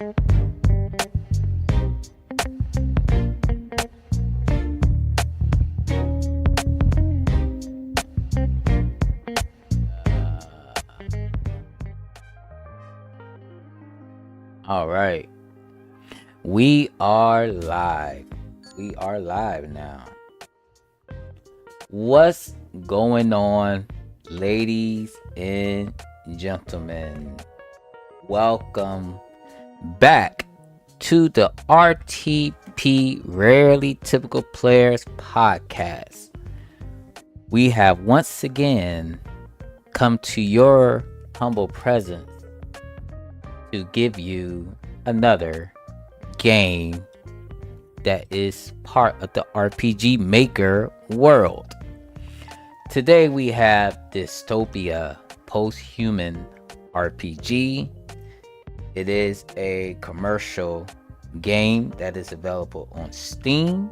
All right. We are live. We are live now. What's going on, ladies and gentlemen? Welcome back to the RTP Rarely Typical Players podcast. We have once again come to your humble presence to give you another game that is part of the RPG Maker world. Today we have Dyztopia Post-Human RPG. It is a commercial game that is available on Steam.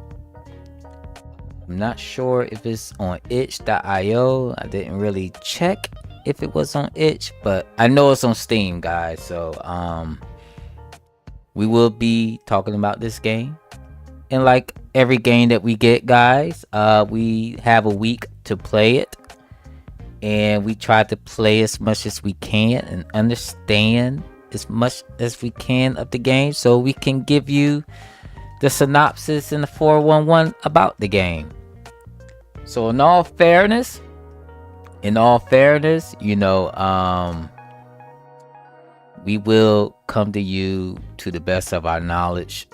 I'm not sure if it's on itch.io. I didn't really check if it was on itch, but I know it's on Steam, guys. So we will be talking about this game, and like every game that we get, guys, we have a week to play it, and we try to play as much as we can and understand as much as we can of the game, so we can give you the synopsis and the 411 about the game. So in all fairness, you know, we will come to you to the best of our knowledge,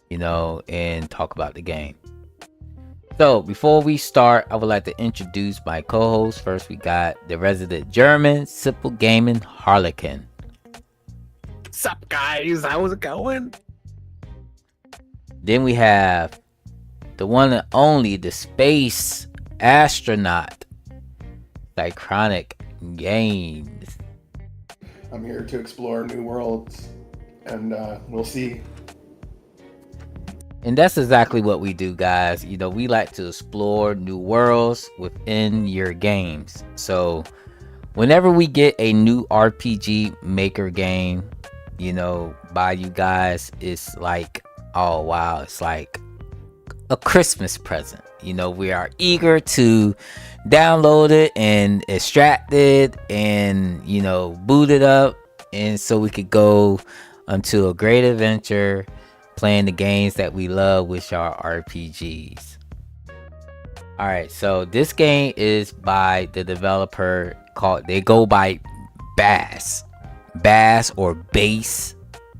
you know, and talk about the game. So before we start, I would like to introduce my co-host. First, we got the resident German, Simple Gaming Harlequin. What's up, guys? How's it going? Then we have the one and only, the space astronaut, Synchronic Games. I'm here to explore new worlds, and we'll see. And that's exactly what we do, guys. You know, we like to explore new worlds within your games. So whenever we get a new RPG Maker game, you know, by you guys, it's like, oh wow, it's like a Christmas present. You know, we are eager to download it and extract it and, you know, boot it up, and so we could go onto a great adventure playing the games that we love, which are RPGs. All right, so this game is by the developer called, they go by Beachz or Base,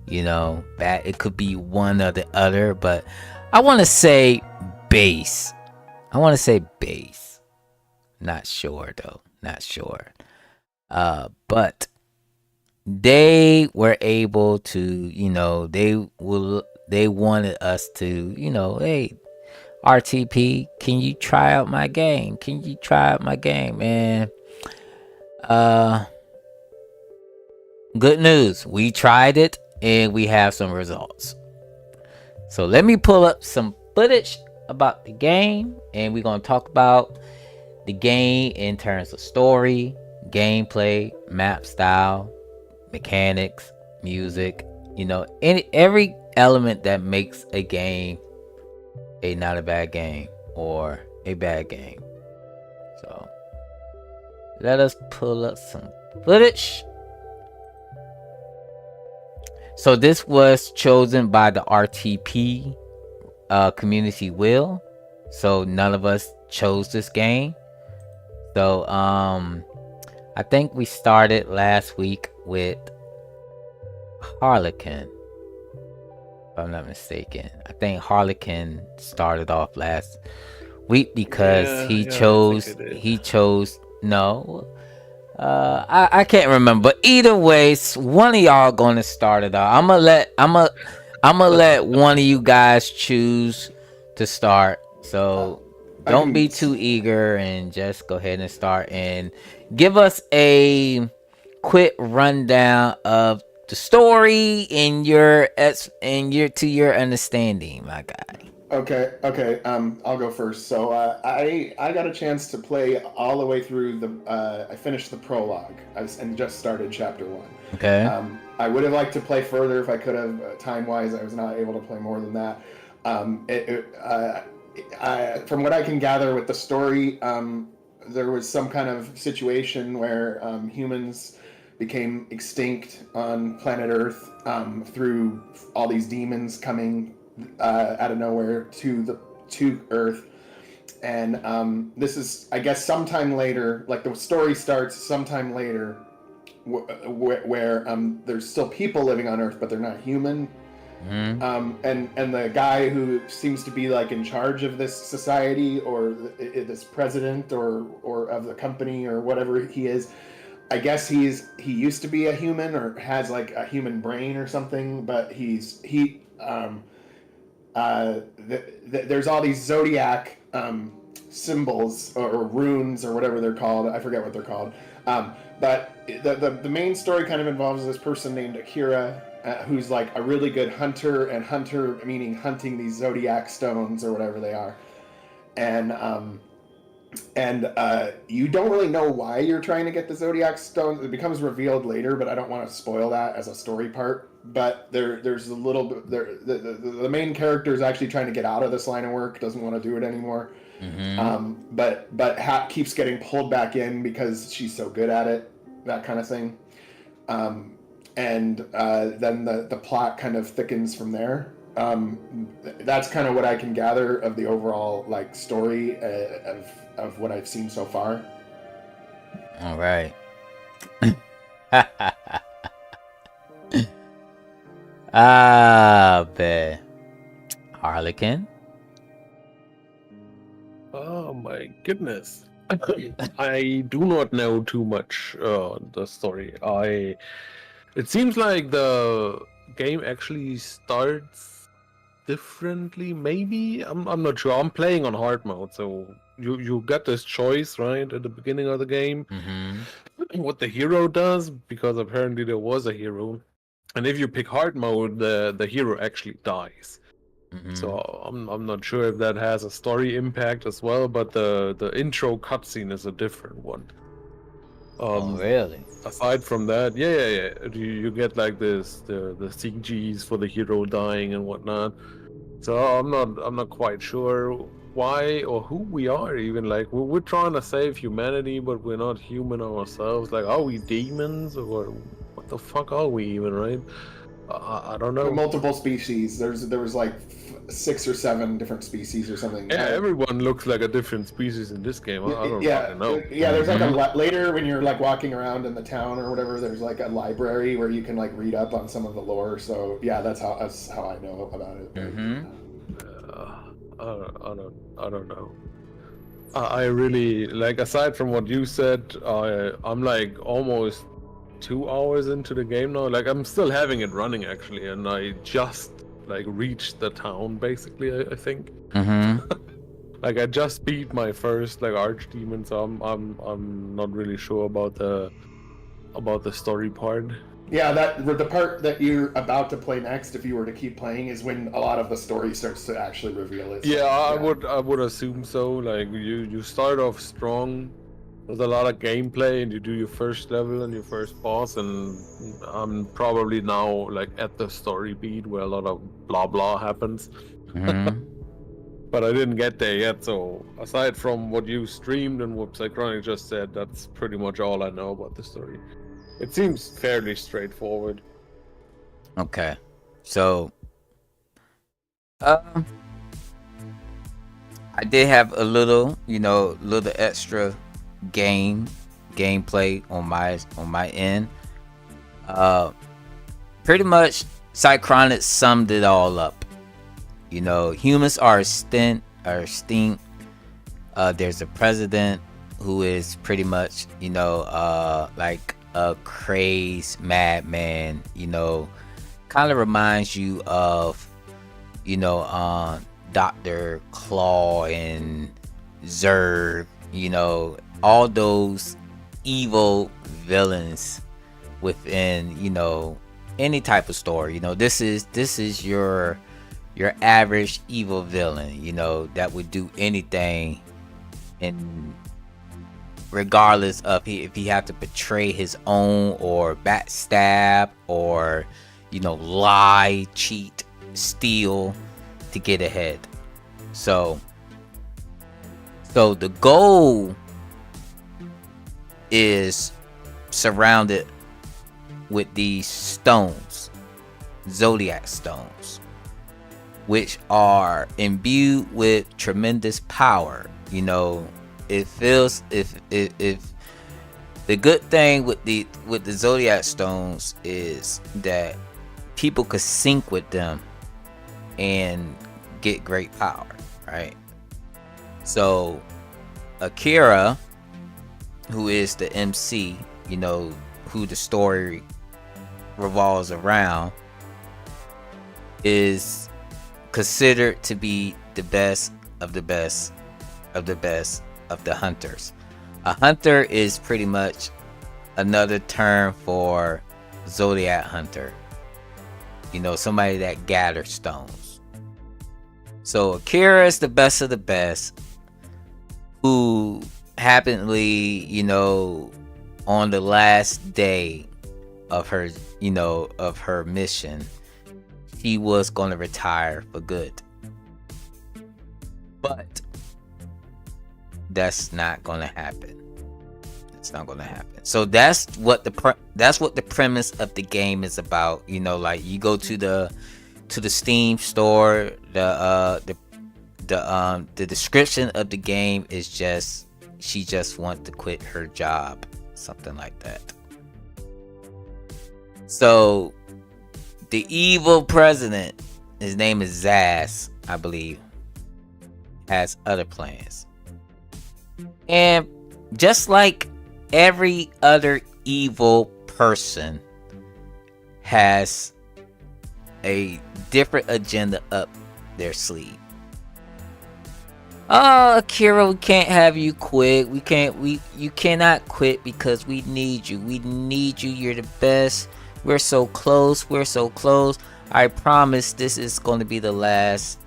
you know, it could be one or the other, but I want to say Base. Not sure though. But they were able to, you know, they wanted us to, you know, hey, RTP, can you try out my game? And good news, we tried it and we have some results. So let me pull up some footage about the game, and we're going to talk about the game in terms of story, gameplay, map style, mechanics, music, you know, every element that makes a game a not a bad game or a bad game. So let us pull up some footage. So this was chosen by the RTP community will. So none of us chose this game. So I think we started last week with Harlequin, if I'm not mistaken. I think Harlequin started off last week because he chose no. I can't remember, but either way, one of y'all gonna start it off. I'm gonna let one of you guys choose to start. So don't be too eager and just go ahead and start and give us a quick rundown of the story and your to your understanding, my guy. Okay. I'll go first. So I got a chance to play all the way through the. I finished the prologue and just started chapter 1. Okay. I would have liked to play further if I could have. Time wise, I was not able to play more than that. From what I can gather with the story, there was some kind of situation where humans became extinct on planet Earth through all these demons coming out of nowhere to Earth, and this is, I guess, sometime later. Like the story starts sometime later, where there's still people living on Earth, but they're not human. And the guy who seems to be like in charge of this society, or this president, or of the company, or whatever he is, I guess he used to be a human, or has like a human brain or something, but there's all these zodiac symbols, or runes, or whatever they're called. I forget what they're called. But the main story kind of involves this person named Akira, who's like a really good hunter, and hunter meaning hunting these zodiac stones or whatever they are. And you don't really know why you're trying to get the zodiac stones. It becomes revealed later, but I don't want to spoil that as a story part. But there's a little bit there. The main character is actually trying to get out of this line of work, doesn't want to do it anymore. But keeps getting pulled back in because she's so good at it, that kind of thing. And then the plot kind of thickens from there. That's kind of what I can gather of the overall like story of what I've seen so far. All right. Bet. Harlequin. Oh my goodness. I do not know too much the story. It seems like the game actually starts differently. Maybe I'm not sure. I'm playing on hard mode, so you get this choice right at the beginning of the game, what the hero does, because apparently there was a hero, and if you pick hard mode, the hero actually dies. So I'm not sure if that has a story impact as well, but the intro cutscene is a different one. Oh, really? Aside from that, yeah. You get like the CGs for the hero dying and whatnot. So I'm not quite sure why or who we are even. Like we're trying to save humanity, but we're not human ourselves. Like, are we demons, or what the fuck are we even, right? I don't know. Multiple species. There was like 6 or 7 different species or something. Yeah, everyone looks like a different species in this game. I don't fucking know. Yeah, there's like later when you're like walking around in the town or whatever, there's like a library where you can like read up on some of the lore. So yeah, that's how I know about it. I don't know. I really, like, aside from what you said, I'm like almost 2 hours into the game now. Like, I'm still having it running actually, and I just like reached the town basically. I think. Like, I just beat my first like archdemon, so I'm not really sure about the story part. Yeah, the part that you're about to play next, if you were to keep playing, is when a lot of the story starts to actually reveal itself. Yeah, I would assume so. Like, you start off strong with a lot of gameplay, and you do your first level and your first boss, and I'm probably now like at the story beat where a lot of blah blah happens. But I didn't get there yet, so aside from what you streamed and what Psychronic just said, that's pretty much all I know about the story. It seems fairly straightforward. Okay, so I did have a little extra gameplay on my end. Pretty much Psychronic summed it all up. Humans are extinct. There's a president who is pretty much like a crazed madman. Kind of reminds you of Dr. Claw and Zerg, all those evil villains within any type of story. This is your your average evil villain, you know, that would do anything, and regardless of if he had to betray his own or backstab or, you know, lie, cheat, steal to get ahead. So the goal is surrounded with these stones, zodiac stones, which are imbued with tremendous power. You know, it feels if the good thing with the zodiac stones is that people could sync with them and get great power, right? So Akira, who is the MC, you know, who the story revolves around, is considered to be the best of the best of the best of the hunters. A hunter is pretty much another term for zodiac hunter. You know, somebody that gathers stones. So Akira is the best of the best, who happenly, you know, on the last day of her, you know, of her mission, she was going to retire for good. But that's not going to happen. It's not going to happen. So that's what the premise of the game is about. You know, like you go to the Steam store, the description of the game is just she just wants to quit her job, something like that. So the evil president, his name is Zaz, I believe, has other plans. And just like every other evil person has a different agenda up their sleeve. Oh, Akira, we can't have you quit. You cannot quit because we need you. We need you. You're the best. We're so close. We're so close. I promise this is going to be the last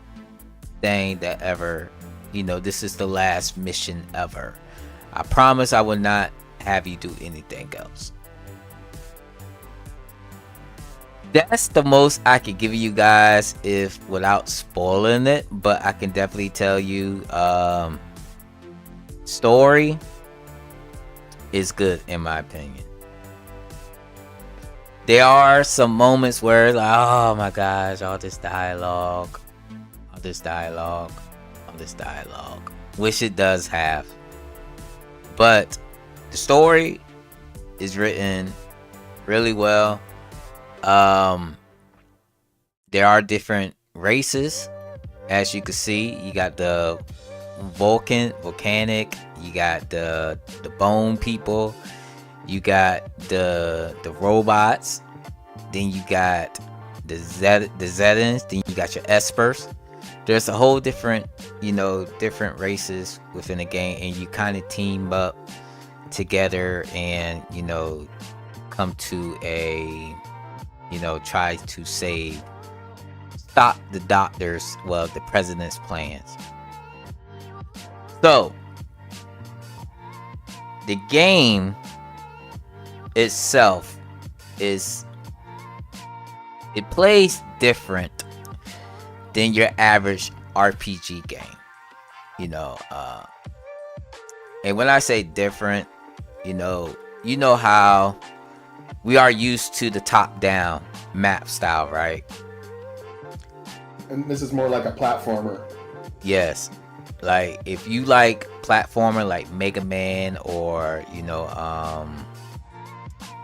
thing that ever, you know, this is the last mission ever. I promise I will not have you do anything else. That's the most I can give you guys if without spoiling it, but I can definitely tell you story is good in my opinion. There are some moments where like, oh my gosh, all this dialogue, which it does have, but the story is written really well. There are different races, as you can see. You got the volcanic, you got the bone people, you got the robots, then you got the Zetans, then you got your Espers. There's a whole different, you know, different races within the game, and you kind of team up together and, you know, come to a, you know, try to stop the the president's plans. So the game itself it plays different than your average RPG game, you know, and when I say different, you know how we are used to the top-down map style, right? And this is more like a platformer. Yes. Like, if you like platformer like Mega Man or, you know,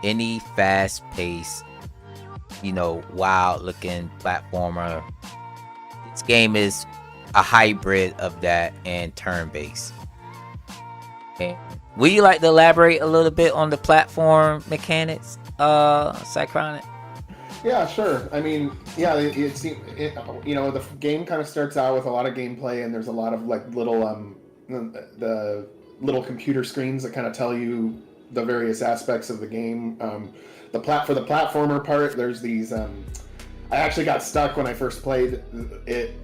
any fast-paced, you know, wild-looking platformer, this game is a hybrid of that and turn-based. Okay. Would you like to elaborate a little bit on the platform mechanics, Cychronic? Yeah, sure. I mean, yeah, you know, the game kind of starts out with a lot of gameplay, and there's a lot of like little the little computer screens that kind of tell you the various aspects of the game. For the platformer part, there's these I actually got stuck when I first played it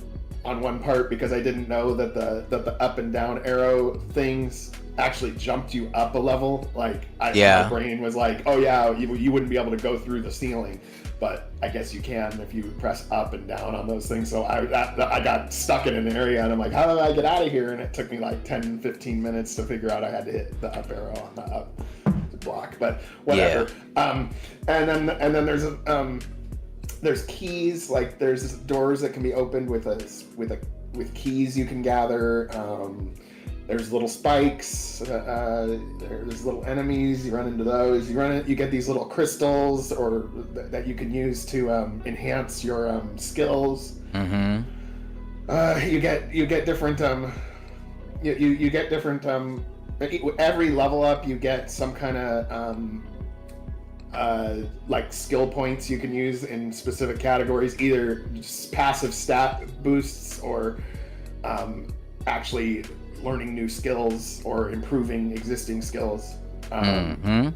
on one part because I didn't know that the up and down arrow things actually jumped you up a level. Like, my brain was like, oh yeah, you wouldn't be able to go through the ceiling, but I guess you can if you press up and down on those things. So I got stuck in an area and I'm like, how do I get out of here? And it took me like 10-15 minutes to figure out I had to hit the up arrow on the up block, but whatever. And then there's keys, like there's doors that can be opened with keys you can gather. There's little spikes. There's little enemies. You run into those. You get these little crystals that you can use to enhance your skills. Mm-hmm. You get different. You get different. Every level up, you get some kind of like skill points you can use in specific categories, either just passive stat boosts or actually learning new skills or improving existing skills. The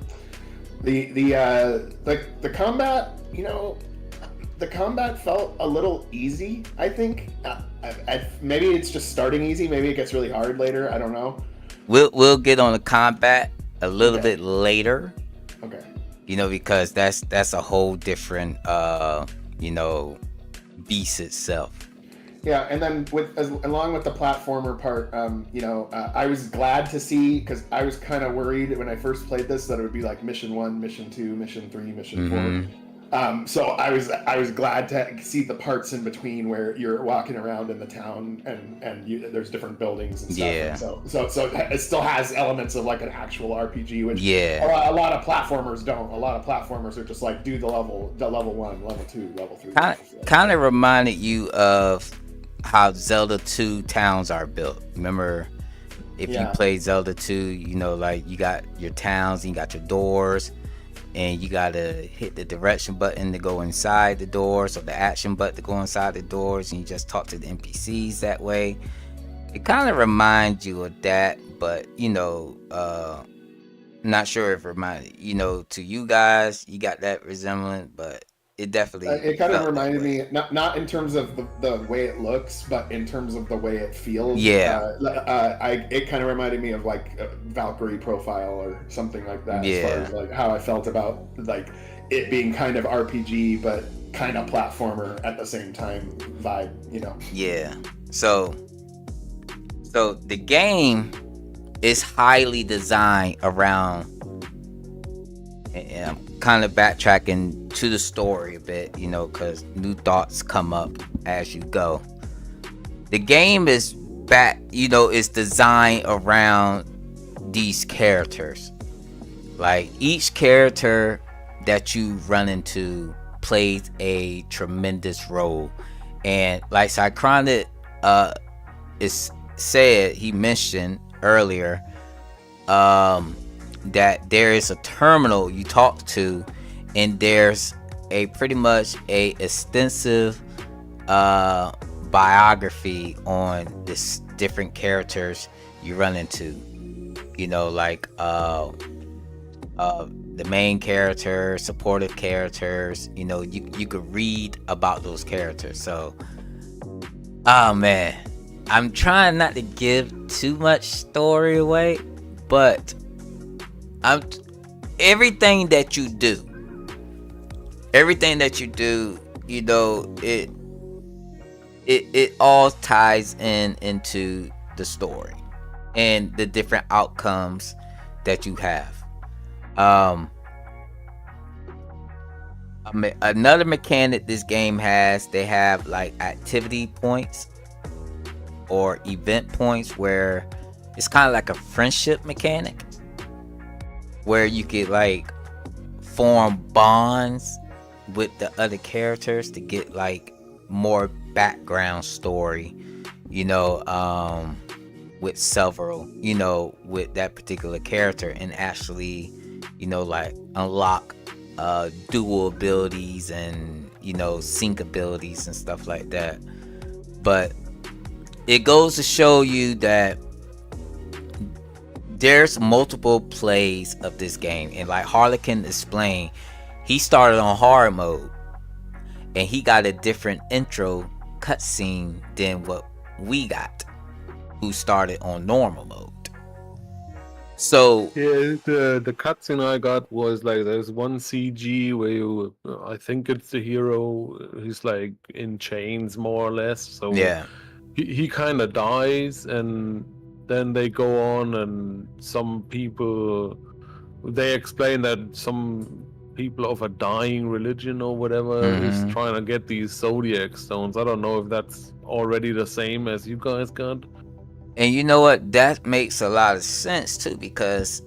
combat, the combat felt a little easy, I think. Maybe it's just starting easy, maybe it gets really hard later, I don't know. We'll get on the combat a little bit later. Okay. Because that's a whole different beast itself. Yeah, and then along with the platformer part, I was glad to see, because I was kind of worried when I first played this that it would be like mission 1, mission 2, mission 3, mission 4. So I was glad to see the parts in between where you're walking around in the town and there's different buildings and stuff. Yeah. And so it still has elements of like an actual RPG, which yeah, a lot of platformers don't. A lot of platformers are just like do the level 1, level 2, level 3. Kind of reminded you of how Zelda 2 towns are built. Remember, if you play Zelda 2, like you got your towns and you got your doors, and you gotta hit the direction button to go inside the doors, or the action button to go inside the doors, and you just talk to the NPCs that way. It kind of reminds you of that, but not sure if it reminded to you guys, you got that resemblance, but it definitely it kind of reminded me, not in terms of the way it looks, but in terms of the way it feels. It kind of reminded me of like a Valkyrie profile or something like that, as far as like how I felt about like it being kind of RPG but kind of platformer at the same time vibe. So the game is highly designed around, and I'm kind of backtracking to the story a bit, because new thoughts come up as you go. The game is is designed around these characters. Like, each character that you run into plays a tremendous role, and like Cychronic he mentioned earlier, that there is a terminal you talk to, and there's a pretty much a extensive biography on this different characters you run into. Like the main character, supportive characters. You could read about those characters. So, oh man, I'm trying not to give too much story away, but everything that you do, it all ties into the story and the different outcomes that you have. Another mechanic this game has, they have like activity points or event points, where it's kind of like a friendship mechanic, where you could like form bonds with the other characters to get like more background story, with several, with that particular character, and actually, like unlock dual abilities and sync abilities and stuff like that. But it goes to show you that there's multiple plays of this game, and like Harlequin explained, he started on hard mode, and he got a different intro cutscene than what we got, who started on normal mode. So Yeah, the cutscene I got was like there's one CG where you, I think it's the hero. He's like in chains more or less. So yeah, he kind of dies, and then they go on, and some people they explain that some people of a dying religion or whatever is trying to get these zodiac stones. I don't know if that's already the same as you guys got. and you know what? That makes a lot of sense too, because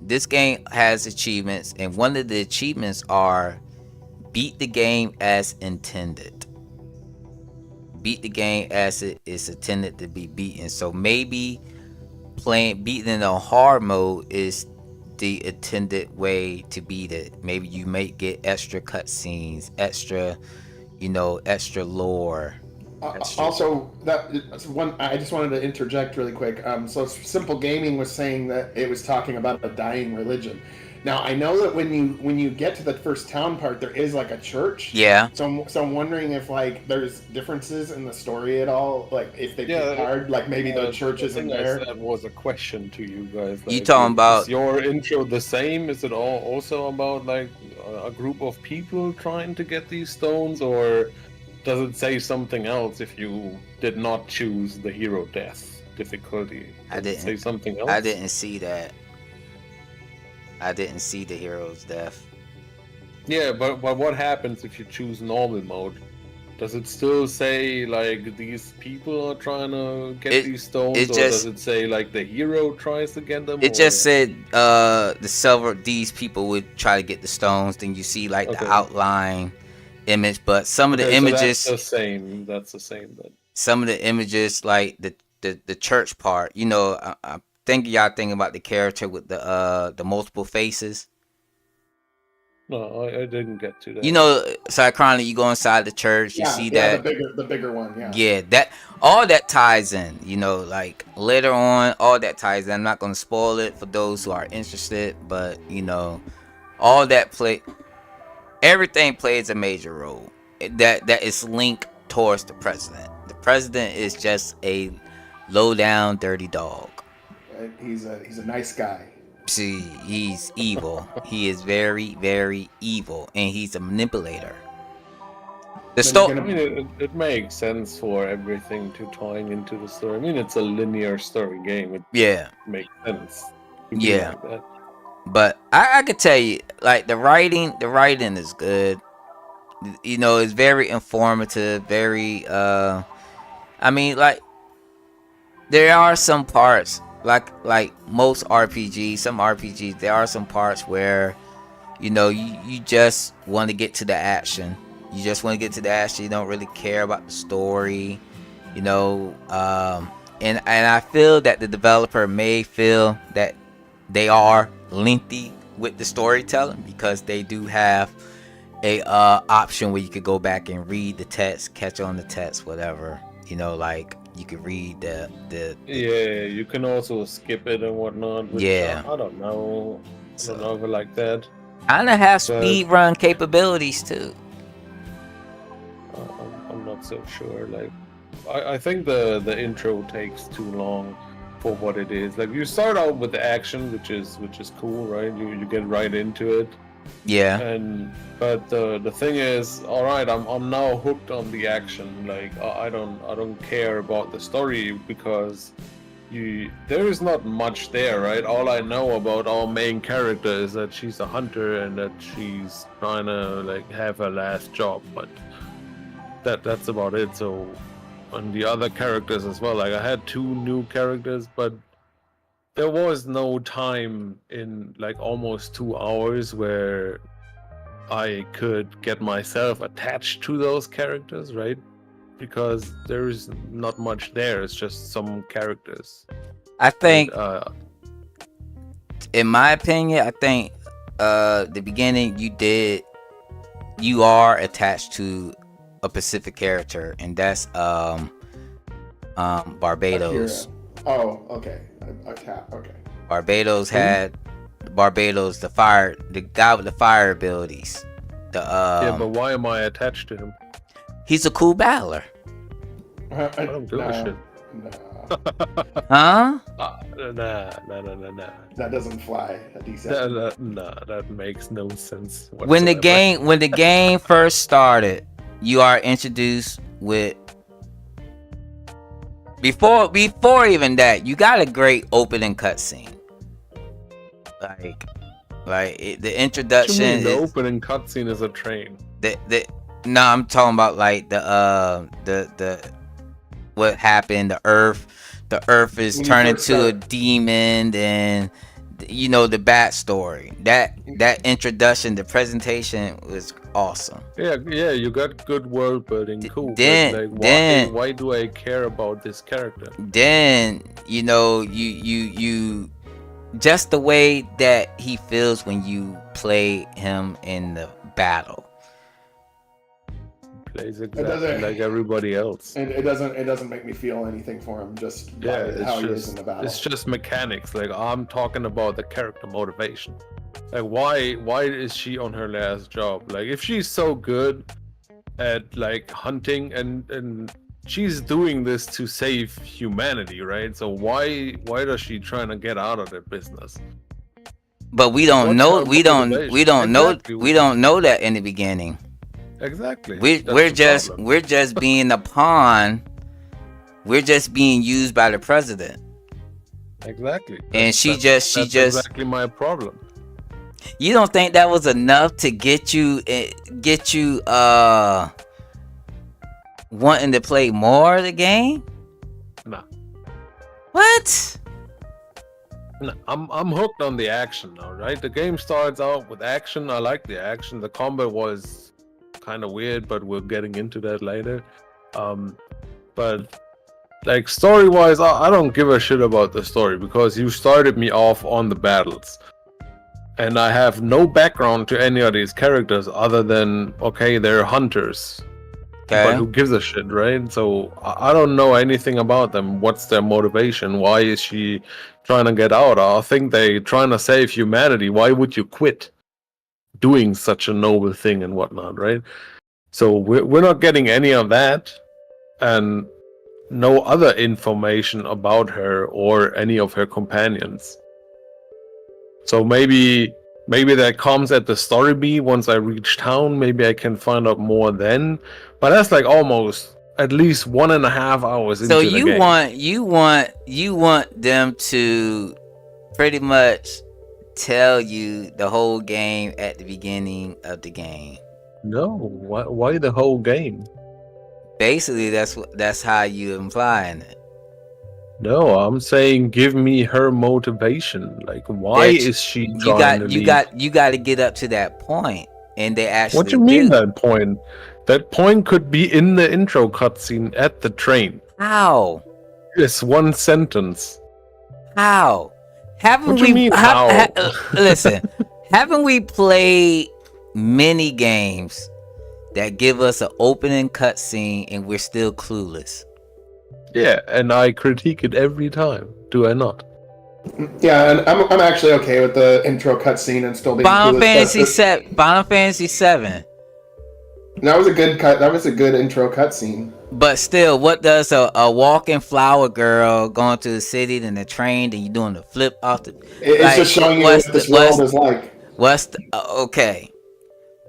this game has achievements, and one of the achievements are beat the game as intended. Beat the game as it is intended to be beaten. So maybe beating in a hard mode is the intended way to beat it. Maybe you may get extra cutscenes, extra, extra lore. Also, that's one. I just wanted to interject really quick. So Simple Gaming was saying that it was talking about a dying religion. Now I know that when you get to the first town part, there is like a church. Yeah. So I'm wondering if like there's differences in the story at all. Like if they pick hard, like maybe the church isn't there. That was a question to you guys. Like, You talking about is your intro the same? Is it all also about like a group of people trying to get these stones, or does it say something else if you did not choose the hero death difficulty? I didn't say something else. I didn't see that. I didn't see the hero's death. Yeah, but what happens if you choose normal mode? Does it still say like these people are trying to get these stones, or does it say like the hero tries to get them? It just said these people would try to get the stones. Then you see like the outline image, but some of the images so that's the same then. Some of the images, like the church part, I think y'all thinking about the character with the multiple faces. No, I didn't get to that. So chronically, you go inside the church, you see that the bigger one, that all that ties in. Like later on, all that ties in. I'm not gonna spoil it for those who are interested, but all that everything plays a major role. That is linked towards the president. The president is just a low down dirty dog. He's a nice guy. See, he's evil. He is very, very evil, and he's a manipulator. It makes sense for everything to tie into the story. I mean, it's a linear story game. It makes sense. Yeah. Like that. But I could tell you, like the writing is good. It's very informative. Very, like there are some parts. Like most RPGs, some RPGs, there are some parts where, you just want to get to the action. You just want to get to the action. You don't really care about the story, and I feel that the developer may feel that they are lengthy with the storytelling, because they do have a option where you could go back and read the text, catch on the text, whatever. Like you could read the you can also skip it and whatnot. I don't know. I don't know if I like that. Kinda have speed run capabilities too. I'm not so sure. Like I think the intro takes too long for what it is. Like you start out with the action, which is cool, right? You get right into it. Yeah. But the thing is, all right, I'm now hooked on the action. Like I don't care about the story, because there is not much there, right? All I know about our main character is that she's a hunter and that she's trying to like have her last job, but that's about it. So on the other characters as well, like I had 2 new characters, but there was no time in like almost 2 hours where I could get myself attached to those characters, right? Because there is not much there. It's just some characters. I think, in my opinion, the beginning you are attached to a specific character, and that's Barbados. Oh, okay. Okay. Barbados, the guy with the fire abilities. Yeah, but why am I attached to him? He's a cool battler. I don't give a shit. Huh? Nah. That doesn't fly. That makes no sense. When the game first started, you are introduced with before even that, you got a great opening cutscene. The introduction. What you mean, the opening cutscene is a train. No, I'm talking about like the what happened. The Earth is turning to a demon, and you know the backstory. That introduction, the presentation was awesome. Yeah, you got good world building, cool. Then why do I care about this character? Then you know you just the way that he feels when you play him in the battle. Plays exactly like everybody else. And it doesn't make me feel anything for him. Just how he is in the battle. It's just mechanics. Like I'm talking about the character motivation. Like why is she on her last job? Like if she's so good at like hunting and she's doing this to save humanity, right? So why does she trying to get out of that business? But we don't know that in the beginning. Exactly. We're just being a pawn. We're just being used by the president. Exactly. And she just exactly my problem. You don't think that was enough to get you wanting to play more of the game? Nah. What? No, I'm hooked on the action now, right? The game starts out with action. I like the action. The combat was kind of weird, but we're getting into that later. But like story-wise, I don't give a shit about the story because you started me off on the battles. And I have no background to any of these characters other than, okay, they're hunters. Okay. But who gives a shit, right? So I don't know anything about them. What's their motivation? Why is she trying to get out? I think they're trying to save humanity. Why would you quit doing such a noble thing and whatnot, right? So we're not getting any of that. And no other information about her or any of her companions. So maybe that comes at the story beat once I reach town. Maybe I can find out more then. But that's like almost at least 1.5 hours into the game. So you want them to pretty much tell you the whole game at the beginning of the game. No, why the whole game? Basically, that's how you implying it. No, I'm saying give me her motivation. Like, why is she trying to leave? You got to get up to that point, and they actually. What do you mean that point? That point could be in the intro cutscene at the train. How? It's one sentence. How? Haven't what do you mean how? Listen, haven't we played many games that give us an opening cutscene and we're still clueless? Yeah, and I critique it every time. Do I not? Yeah, and I'm actually okay with the intro cutscene and still being Final Fantasy VII. That was a good intro cutscene. But still, what does a walking flower girl going to the city, then the train, then you doing the flip off the? It's just showing you what this world is like. Okay,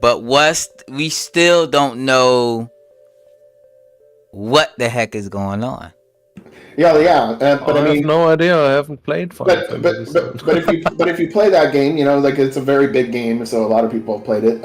but we still don't know what the heck is going on. Yeah, but I mean, have no idea. I haven't played Final Fantasy. But if you play that game, you know, like it's a very big game, so a lot of people have played it.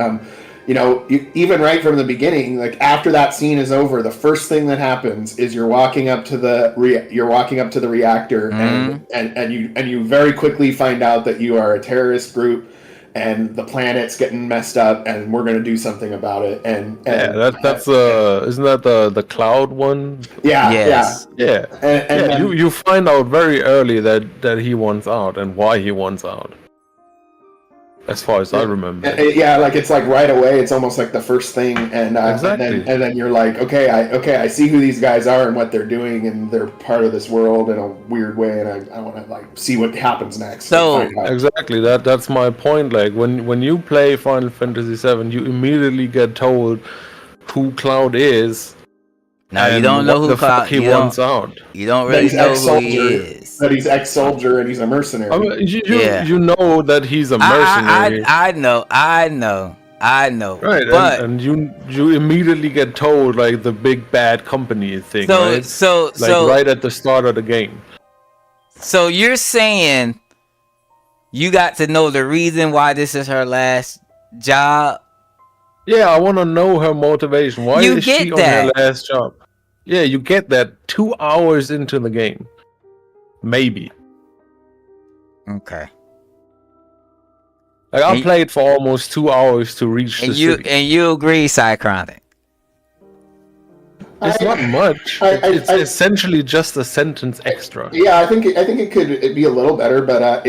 You know, even right from the beginning, like after that scene is over, the first thing that happens is you're walking up to the reactor, and you very quickly find out that you are a terrorist group, and the planet's getting messed up, and we're going to do something about it. And that's isn't that the cloud one? Yeah, yes. yeah. And you find out very early that he wants out and why he wants out. as far as I remember. Yeah, like it's like right away. It's almost like the first thing, and Exactly. and then you're like, okay, I see who these guys are and what they're doing, and they're part of this world in a weird way, and I want to like see what happens next. So- and find out. Exactly. That's my point. Like when you play Final Fantasy VII, you immediately get told who Cloud is. Now you and don't know what who the Cloud. fuck he wants out. You don't That really he's know who he ex-soldier. is. That he's ex-soldier and he's a mercenary. I mean, Yeah. you know that he's a mercenary, I know. right? But And you immediately get told like the big bad company thing, right? so Right at the start of the game. So you're saying you got to know the reason why this is her last job? Yeah, I want to know her motivation. Why You is she get on her that. last job? Yeah, you get that 2 hours into the game, maybe. Okay. Like I And- played for almost 2 hours to reach the city. And you agree, Cychronic. It's not much. It's essentially just a sentence extra. Yeah, I think it could be a little better, but I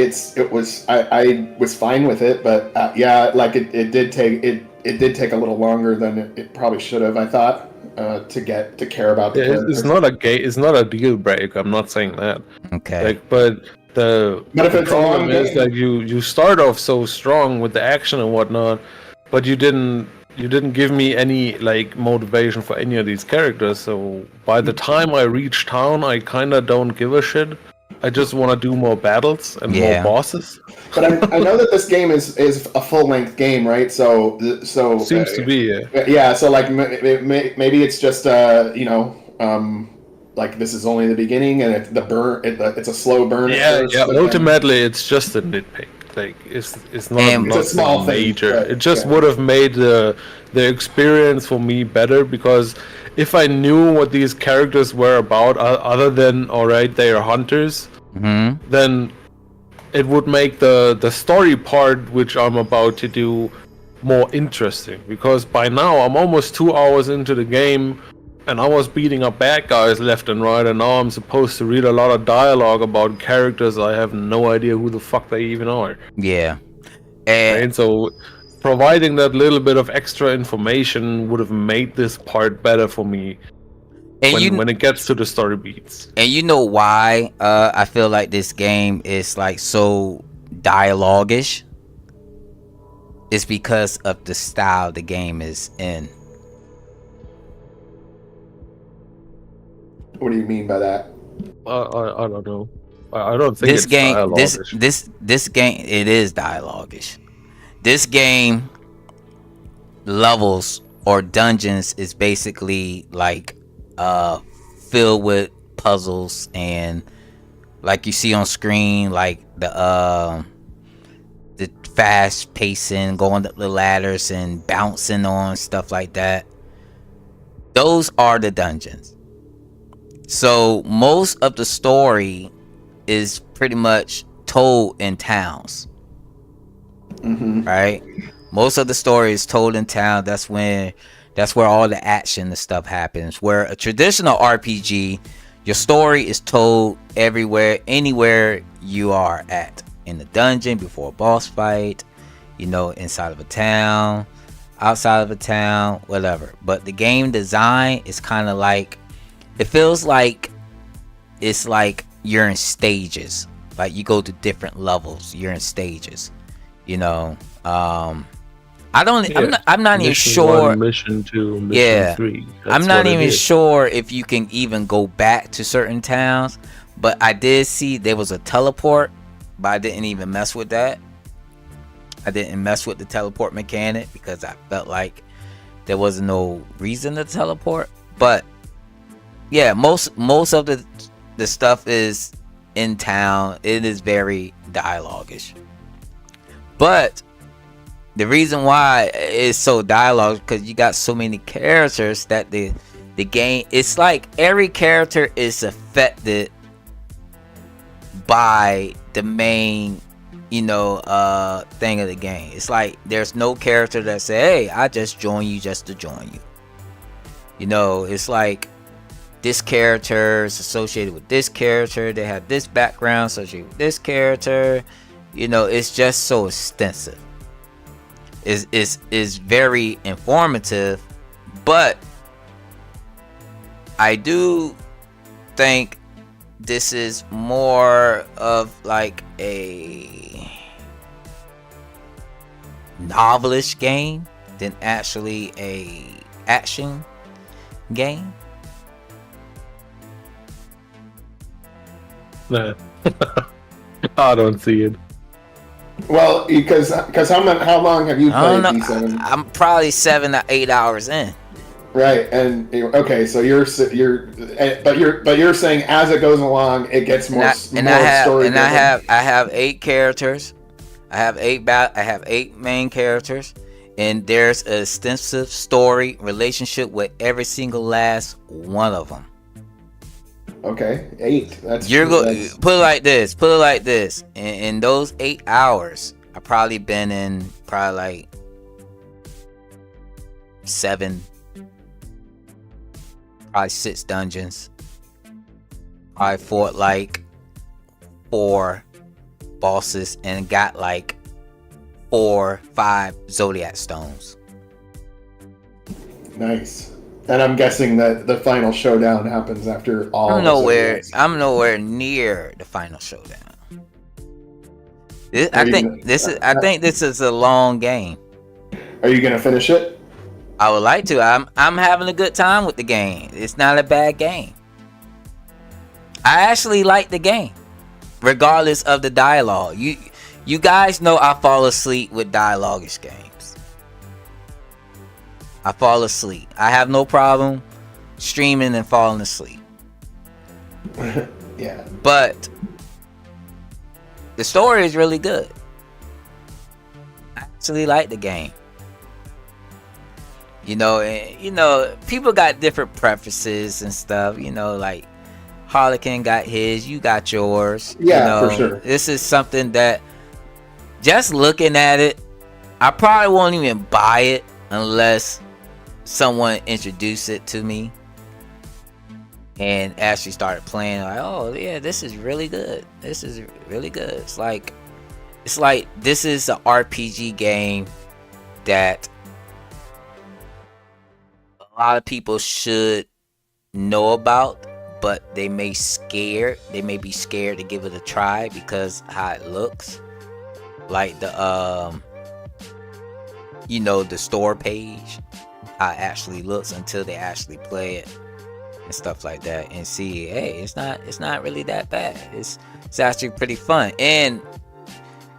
was fine with it. But yeah, like it did take a little longer than it probably should have. I thought to care about the characters. It's not a deal break. I'm not saying that. Okay. Like, but the But if the it's a long problem is game- that you start off so strong with the action and whatnot, but you didn't give me any like motivation for any of these characters. So by the time I reach town, I kind of don't give a shit. I just want to do more battles and Yeah. more bosses. But I know that this game is a full length game, right? So Seems to be, yeah. Yeah, so like maybe it's just like this is only the beginning, and it's a slow burn. at Yeah, first, yeah. but then- Ultimately, it's just a nitpick. Like it's not And- It's a small thing, major. but, It just yeah. would have made the experience for me better, because if I knew what these characters were about, other than alright, they are hunters, then it would make the story part, which I'm about to do, more interesting. Because by now I'm almost 2 hours into the game, and I was beating up bad guys left and right, and now I'm supposed to read a lot of dialogue about characters I have no idea who the fuck they even are. Yeah. And And so providing that little bit of extra information would have made this part better for me when it gets to the story beats. And you know why I feel like this game is like so dialogue-ish? It's because of the style the game is in. What do you mean by that? I don't know. I don't think This it's game, dialogue-ish. this game, it is dialogue-ish. This game levels or dungeons is basically like filled with puzzles, and like you see on screen, like the fast pacing, going up the ladders and bouncing on stuff like that. Those are the dungeons. So most of the story is pretty much told in towns, right? Most of the story is told in town. That's where all the action and stuff happens. Where a traditional RPG, your story is told everywhere, anywhere you are at, in the dungeon, before a boss fight, inside of a town, outside of a town, whatever. But the game design is kind of like, it feels like it's like you're in stages. Like you go to different levels. You're in stages. I'm not even sure. 1, mission 2, mission Yeah. 3. I'm not even sure if you can even go back to certain towns. But I did see there was a teleport, but I didn't even mess with that. I didn't mess with the teleport mechanic because I felt like there was no reason to teleport. But yeah, most of the stuff is in town. It is very dialogue-ish. But the reason why it's so dialogue, because you got so many characters that the game, it's like every character is affected by the main thing of the game. It's like there's no character that say, hey, I just join you just to join you. It's like this character is associated with this character, they have this background associated with this character. It's just so extensive. is very informative, but I do think this is more of like a novelish game than actually a action game. Nah. I don't see it. Well, because how long have you I played don't know. D7? I'm probably 7 to 8 hours in. Right, and okay, so you're saying as it goes along, it gets more story. I have 8 characters. I have 8 main characters, and there's an extensive story relationship with every single last one of them. Okay, 8. Put it like this. In those 8 hours, I probably been in like 7, probably 6 dungeons. I fought like 4 bosses and got like 4, 5 zodiac stones. Nice. And I'm guessing that the final showdown happens after all. I'm nowhere near the final showdown. I think this is a long game. Are you gonna finish it? I would like to. I'm having a good time with the game. It's not a bad game. I actually like the game, regardless of the dialogue. You guys know I fall asleep with dialogue-ish games. I fall asleep. I have no problem streaming and falling asleep. Yeah. But the story is really good. I actually like the game. People got different preferences and stuff. Like Harlequin got his, you got yours. Yeah, for sure. This is something that, just looking at it, I probably won't even buy it unless someone introduced it to me and actually started playing. Like, oh yeah, this is really good. This is really good. It's like this is an RPG game that a lot of people should know about, but they may be scared to give it a try because how it looks. Like the the store page, how it actually looks until they actually play it and stuff like that, and see, hey, it's not really that bad. It's actually pretty fun, and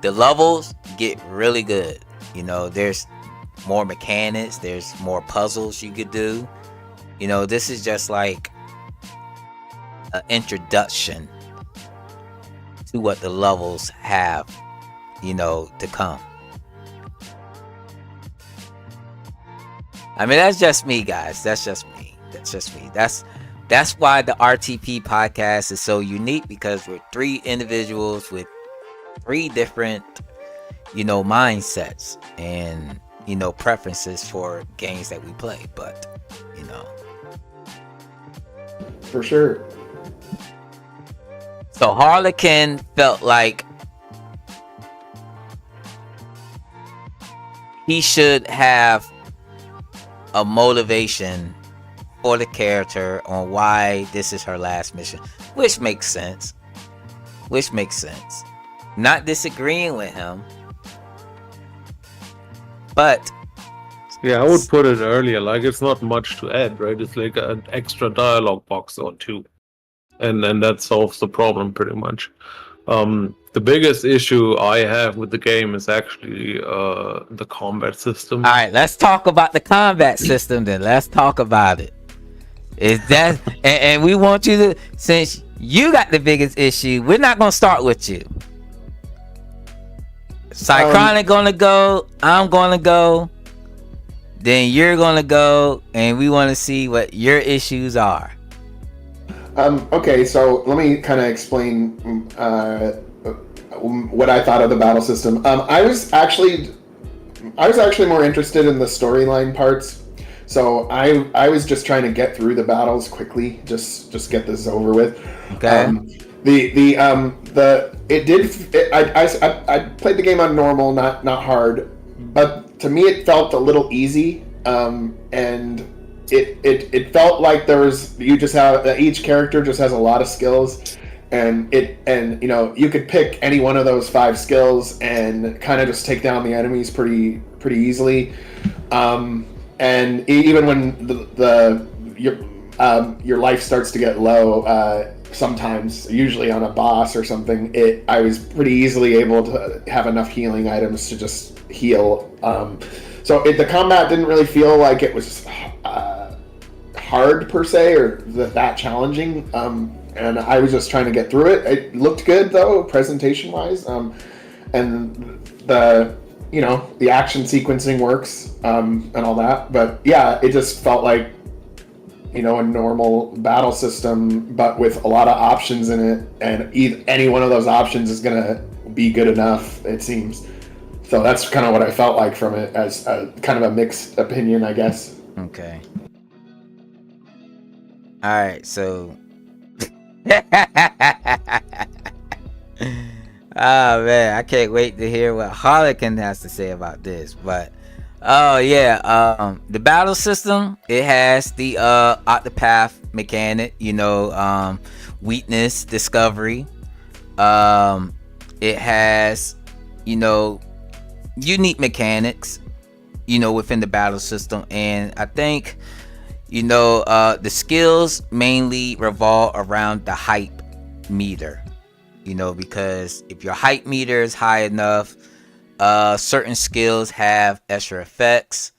the levels get really good. There's more mechanics, there's more puzzles you could do. This is just like an introduction to what the levels have to come. I mean, that's just me, guys. That's just me. That's why the RTP podcast is so unique, because we're 3 individuals with 3 different, mindsets and, preferences for games that we play. But, for sure. So Harlequin felt like he should have a motivation for the character on why this is her last mission, which makes sense. Not disagreeing with him, but yeah, I would put it earlier. Like, it's not much to add, right? It's like an extra dialogue box or 2, and that solves the problem pretty much. The biggest issue I have with the game is actually the combat system. All right, let's talk about the combat system then. Let's talk about it. Is that and we want you to, since you got the biggest issue, we're not gonna start with you. Cychronic gonna go, I'm gonna go, then you're gonna go, and we want to see what your issues are. Okay, so let me kind of explain what I thought of the battle system. I was actually more interested in the storyline parts. So I was just trying to get through the battles quickly, just get this over with. Okay. I played the game on normal, not hard, but to me it felt a little easy, and it felt like there was you just have each character just has a lot of skills, and you know you could pick any one of those 5 skills and kind of just take down the enemies pretty easily, and even when your life starts to get low, sometimes, usually on a boss or something, I was pretty easily able to have enough healing items to just heal. So the combat didn't really feel like it was hard per se, or that challenging. And I was just trying to get through it. It looked good though, presentation wise, and the action sequencing works, and all that. But yeah, it just felt like a normal battle system, but with a lot of options in it, and any one of those options is gonna be good enough, it seems. So that's kind of what I felt like from it, as a kind of a mixed opinion, I guess. Okay. All right, so. Oh man, I can't wait to hear what Harlequin has to say about this. But oh yeah, the battle system, it has the Octopath mechanic, weakness discovery. It has unique mechanics within the battle system, and I think the skills mainly revolve around the hype meter, because if your hype meter is high enough, certain skills have extra effects,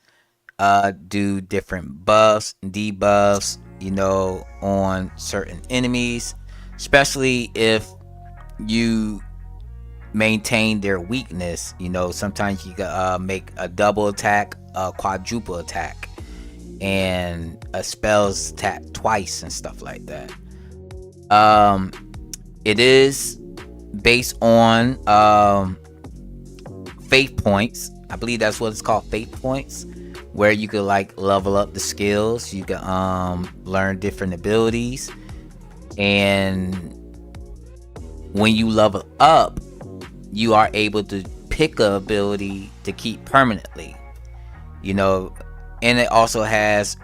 do different buffs and debuffs, on certain enemies, especially if you maintain their weakness. Sometimes you can make a double attack, a quadruple attack, and a spell's attack twice and stuff like that. It is based on faith points. I believe that's what it's called, faith points, where you could level up the skills. You can learn different abilities, and when you level up, you are able to pick an ability to keep permanently, and it also has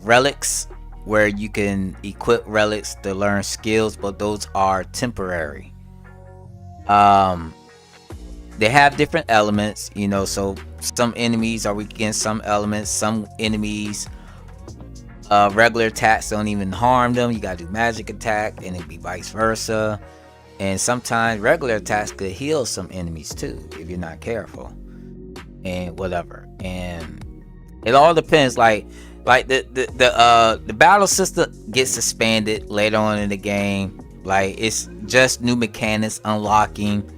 relics, where you can equip relics to learn skills, but those are temporary. They have different elements, so some enemies are weak against some elements. Some enemies, regular attacks don't even harm them. You gotta do magic attack, and it'd be vice versa. And sometimes regular attacks could heal some enemies too, if you're not careful, and whatever. And it all depends. Like the battle system gets expanded later on in the game. It's just new mechanics unlocking.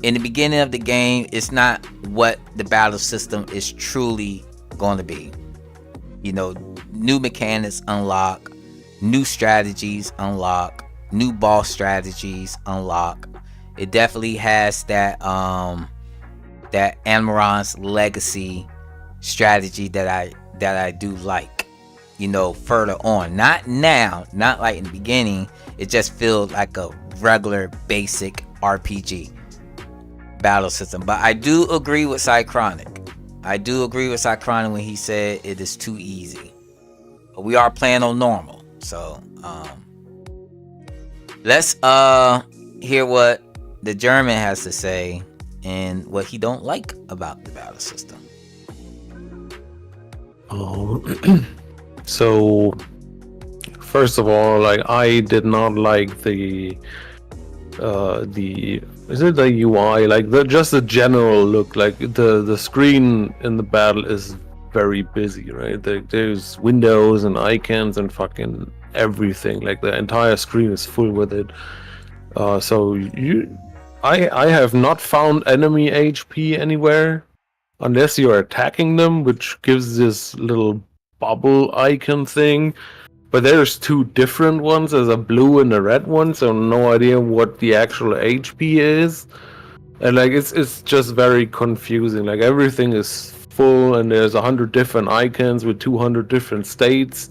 In the beginning of the game, it's not what the battle system is truly going to be. New mechanics unlock, new strategies unlock, new boss strategies unlock. It definitely has that Amaranth's legacy strategy that I do like. Further on, not now, not like in the beginning. It just feels like a regular basic RPG battle system. But I do agree with Cychronic. When he said it is too easy. But we are playing on normal, so let's hear what the German has to say and what he don't like about the battle system. So first of all, I did not like the is it the UI, just the general look. The screen in the battle is very busy, right? There's windows and icons and fucking everything. The entire screen is full with it. So I have not found enemy HP anywhere unless you're attacking them, which gives this little bubble icon thing. But there's 2 different ones. There's a blue and a red one, so no idea what the actual HP is. And it's just very confusing. Everything is full, and there's 100 different icons with 200 different states.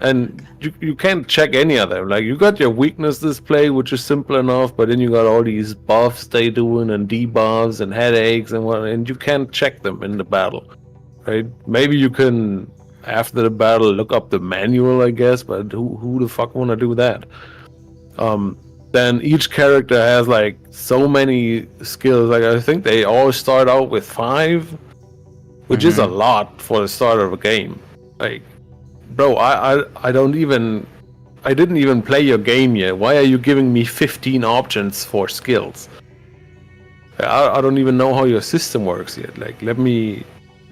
and you can't check any of them. Like, you got your weakness display, which is simple enough, but then you got all these buffs they doing and debuffs and headaches and what, and you can't check them in the battle, right? Maybe you can after the battle look up the manual, I guess, but who the fuck want to do that? Then each character has like so many skills. Like, I think they all start out with 5, which is a lot for the start of a game. Like, bro, I didn't even play your game yet. Why are you giving me 15 options for skills? I don't even know how your system works yet. Like, let me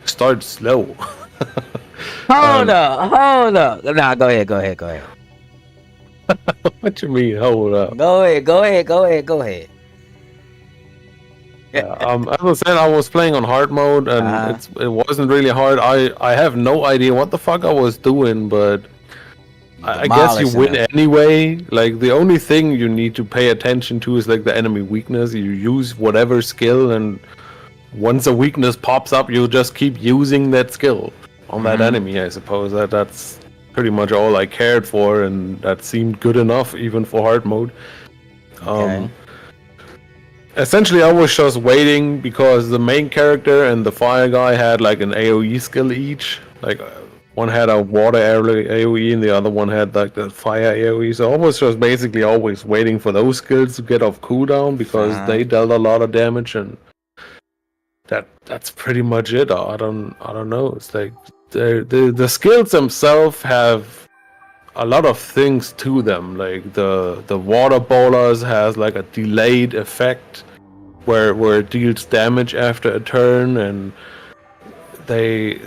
start slow. Hold up. Nah, go ahead. What you mean, hold up? Go ahead. As I said, I was playing on hard mode, and it wasn't really hard. I have no idea what the fuck I was doing, but I guess you win anyway. Like, the only thing you need to pay attention to is like the enemy weakness. You use whatever skill, and once a weakness pops up, you just keep using that skill on that enemy. I suppose that's pretty much all I cared for, and that seemed good enough even for hard mode. Okay. Essentially, I was just waiting because the main character and the fire guy had like an AoE skill each. Like, one had a water AoE and the other one had like the fire AoE. So I was just basically always waiting for those skills to get off cooldown because they dealt a lot of damage, and that's pretty much it. I don't know. It's like the skills themselves have a lot of things to them. Like the water bowlers has like a delayed effect where it deals damage after a turn, and they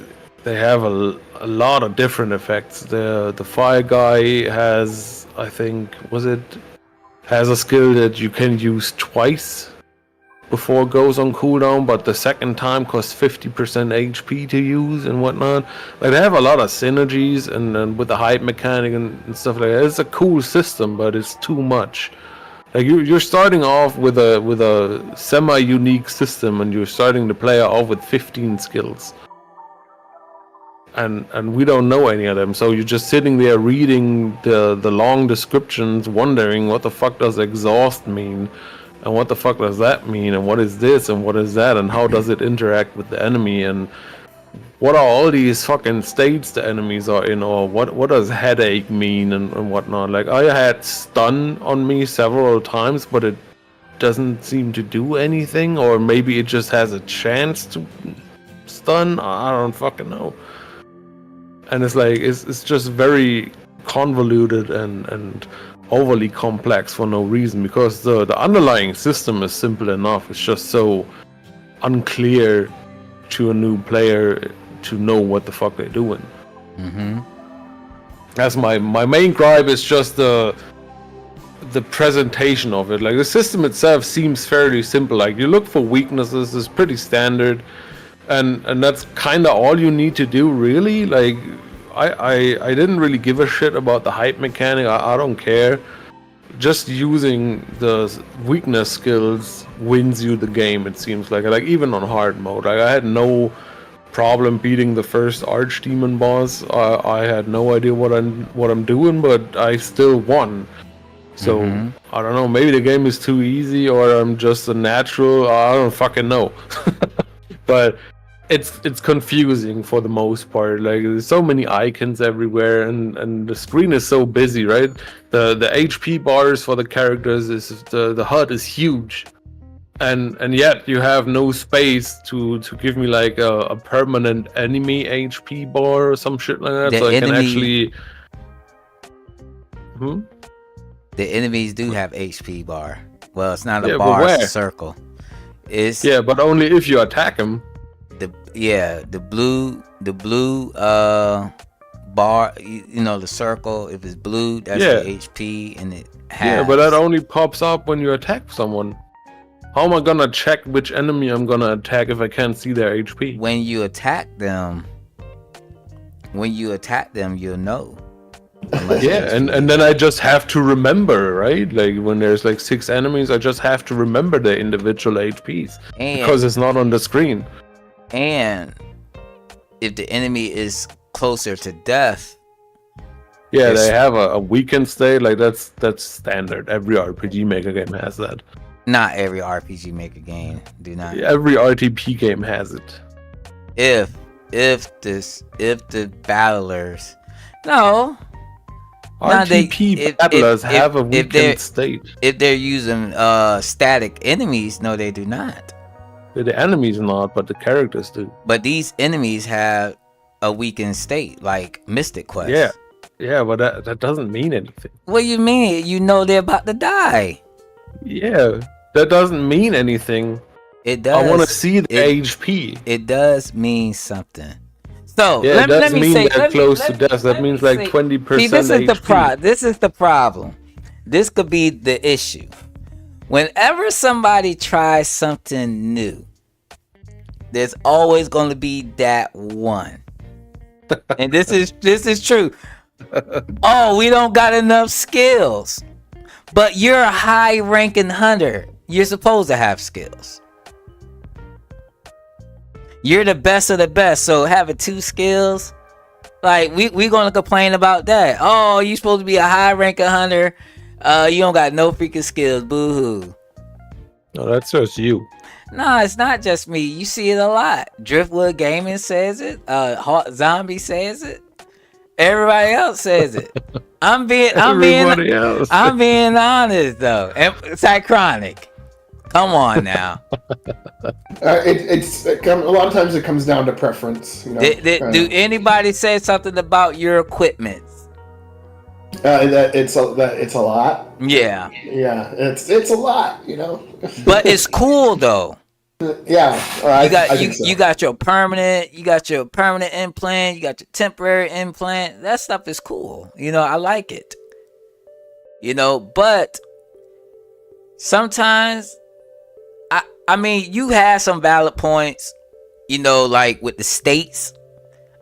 have a lot of different effects. The fire guy has, I think, has a skill that you can use twice before it goes on cooldown, but the second time costs 50% HP to use and whatnot. Like, they have a lot of synergies, and with the hype mechanic and stuff like that. It's a cool system, but it's too much. Like, you're starting off with a semi-unique system, and you're starting the player off with 15 skills. And we don't know any of them, so you're just sitting there reading the long descriptions, wondering what the fuck does exhaust mean? And what the fuck does that mean? And what is this? And what is that? And how does it interact with the enemy? And what are all these fucking states the enemies are in? Or what does headache mean and whatnot? Like, I had stun on me several times, but it doesn't seem to do anything. Or maybe it just has a chance to stun. I don't fucking know. And it's like, it's just very convoluted and overly complex for no reason, because the underlying system is simple enough. It's just so unclear to a new player to know what the fuck they're doing. That's my main gripe, is just the presentation of it. Like, the system itself seems fairly simple. Like, you look for weaknesses, is pretty standard, and that's kind of all you need to do, really. Like, I didn't really give a shit about the hype mechanic. I don't care. Just using the weakness skills wins you the game, it seems like. Like, even on hard mode, like, I had no problem beating the first archdemon boss. I had no idea what I'm doing, but I still won. So I don't know. Maybe the game is too easy, or I'm just a natural. I don't fucking know. But it's confusing for the most part. Like, there's so many icons everywhere, and the screen is so busy, right? The HP bars for the characters is the HUD is huge, and yet you have no space to give me like a permanent enemy HP bar or some shit like that. So I can actually. The enemies do have HP bar. Well, it's not a bar, it's a circle. It's but only if you attack them. The blue bar, you know, the circle, if it's blue, that's the HP, and it has. Yeah, but that only pops up when you attack someone. How am I gonna check which enemy I'm gonna attack if I can't see their HP? When you attack them, you'll know. And then I just have to remember, right? Like, when there's like 6 enemies, I just have to remember their individual HPs, because it's not on the screen. And if the enemy is closer to death, Yeah, It's they have a weekend state. Like that's standard. Every RPG Maker game has that. not every RPG Maker game do not. Every RTP game has it. If the battlers, no, RTP battlers have a weekend state. If they're using static enemies, no, they do not. The enemies not, but the characters do. But these enemies have a weakened state, like Mystic Quest. Yeah, but that doesn't mean anything. What do you mean? You know they're about to die. Yeah, that doesn't mean anything. It does. I want to see the HP. It does mean something. So yeah, let me say, that close to death. That means like 20%. See, this is the problem. This could be the issue. Whenever somebody tries something new, there's always going to be that one. And this is true. Oh, we don't got enough skills. But you're a high-ranking hunter. You're supposed to have skills. You're the best of the best. So having 2 skills, like we gonna complain about that. Oh, you supposed to be a high-ranking hunter. You don't got no freaking skills. Boo-hoo. No, that's just you. No, it's not just me. You see it a lot. Driftwood Gaming says it. Hot Zombie says it. Everybody else says it. I'm being honest though. And Cychronic, come on now. A lot of times it comes down to preference. You know, do anybody say something about your equipment? It's a lot. Yeah. Yeah, it's a lot. You know. But it's cool though. Yeah, you got your permanent implant, you got your temporary implant. That stuff is cool. You know, I like it. You know, but sometimes I mean, you have some valid points, you know, like with the states.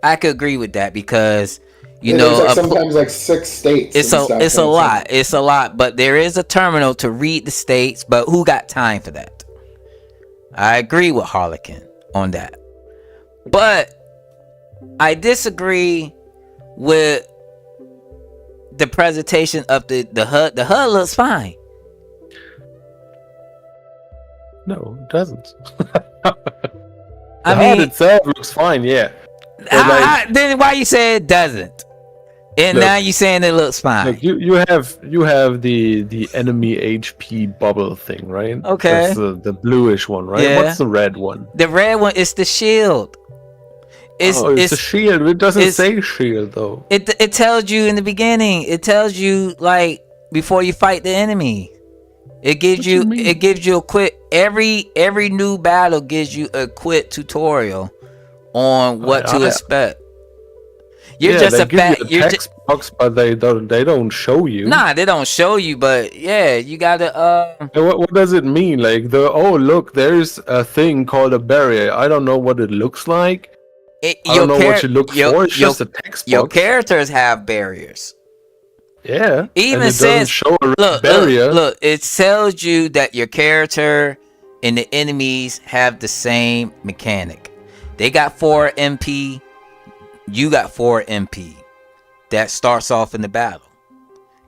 I could agree with that because you know, like sometimes like 6 states. It's a lot, but there is a terminal to read the states, but who got time for that? I agree with Harlequin on that. But I disagree with the presentation of the HUD. The HUD looks fine. No, it doesn't. I mean, mean, HUD itself looks fine, yeah. Then why you say it doesn't? And look, now you saying it looks fine. Look, you have the enemy HP bubble thing, right? Okay. That's the bluish one, right? Yeah. What's the red one? The red one is the shield. It's the shield. It doesn't say shield though. It tells you in the beginning. It tells you like before you fight the enemy. It gives you a quick every new battle gives you a quick tutorial on what to expect. You're just a fat. You're text box, but they don't show you. Nah, they don't show you, but yeah, you gotta. What does it mean? Like look, there's a thing called a barrier. I don't know what it looks like. I don't know what you look for. It's just a text box. Your characters have barriers. Yeah. Even says show a barrier. Look, it tells you that your character and the enemies have the same mechanic. They got 4 MP. You got 4 MP. That starts off in the battle.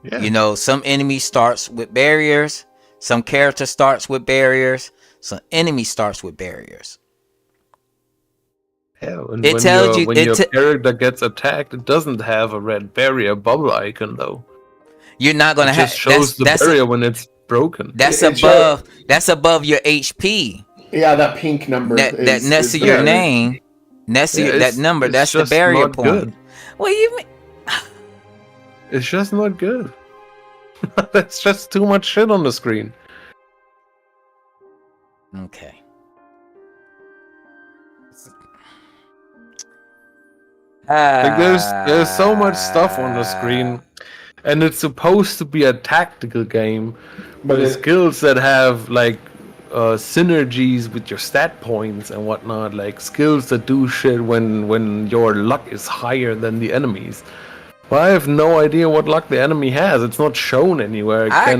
Yeah. You know, some enemy starts with barriers. Some character starts with barriers. Some enemy starts with barriers. Yeah, when your character gets attacked, it doesn't have a red barrier bubble icon though. You're not gonna have. It just shows the barrier when it's broken. That's above your HP. Yeah, that pink number. That next to your name. Next to that number. That's the barrier point. Good. What do you mean? It's just not good. That's just too much shit on the screen. Okay. Like there's so much stuff on the screen, and it's supposed to be a tactical game, but the skills that have like synergies with your stat points and whatnot, like skills that do shit when your luck is higher than the enemies. Well, I have no idea what luck the enemy has. It's not shown anywhere. I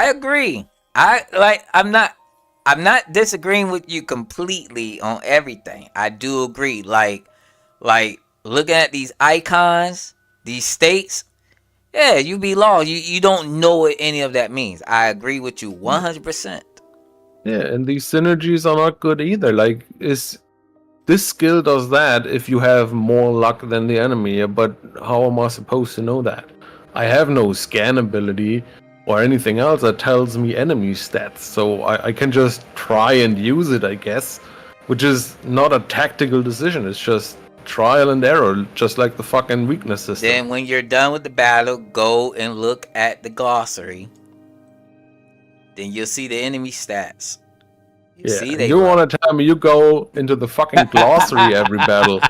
agree. I'm not disagreeing with you completely on everything. I do agree. Like looking at these icons, these states, yeah, you be lost. You don't know what any of that means. I agree with you 100%. Yeah, and these synergies are not good either. Like, is this skill does that if you have more luck than the enemy, but how am I supposed to know that? I have no scan ability or anything else that tells me enemy stats, so I can just try and use it, I guess, which is not a tactical decision. It's just trial and error, just like the fucking weakness system. Then when you're done with the battle, go and look at the glossary. Then you'll see the enemy stats. You want to tell me you go into the fucking glossary every battle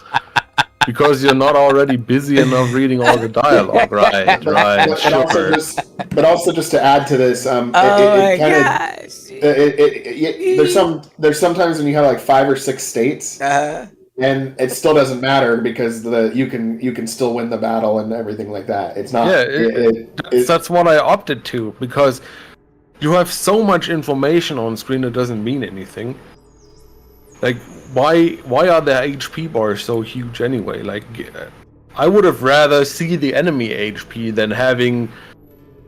because you're not already busy enough reading all the dialogue, right? But also just to add to this, there's sometimes when you have like 5 or 6 states, and it still doesn't matter because you can still win the battle and everything like that. It's not. That's what I opted to, because you have so much information on screen that doesn't mean anything. Like, why are the HP bars so huge anyway? Like, I would have rather see the enemy HP than having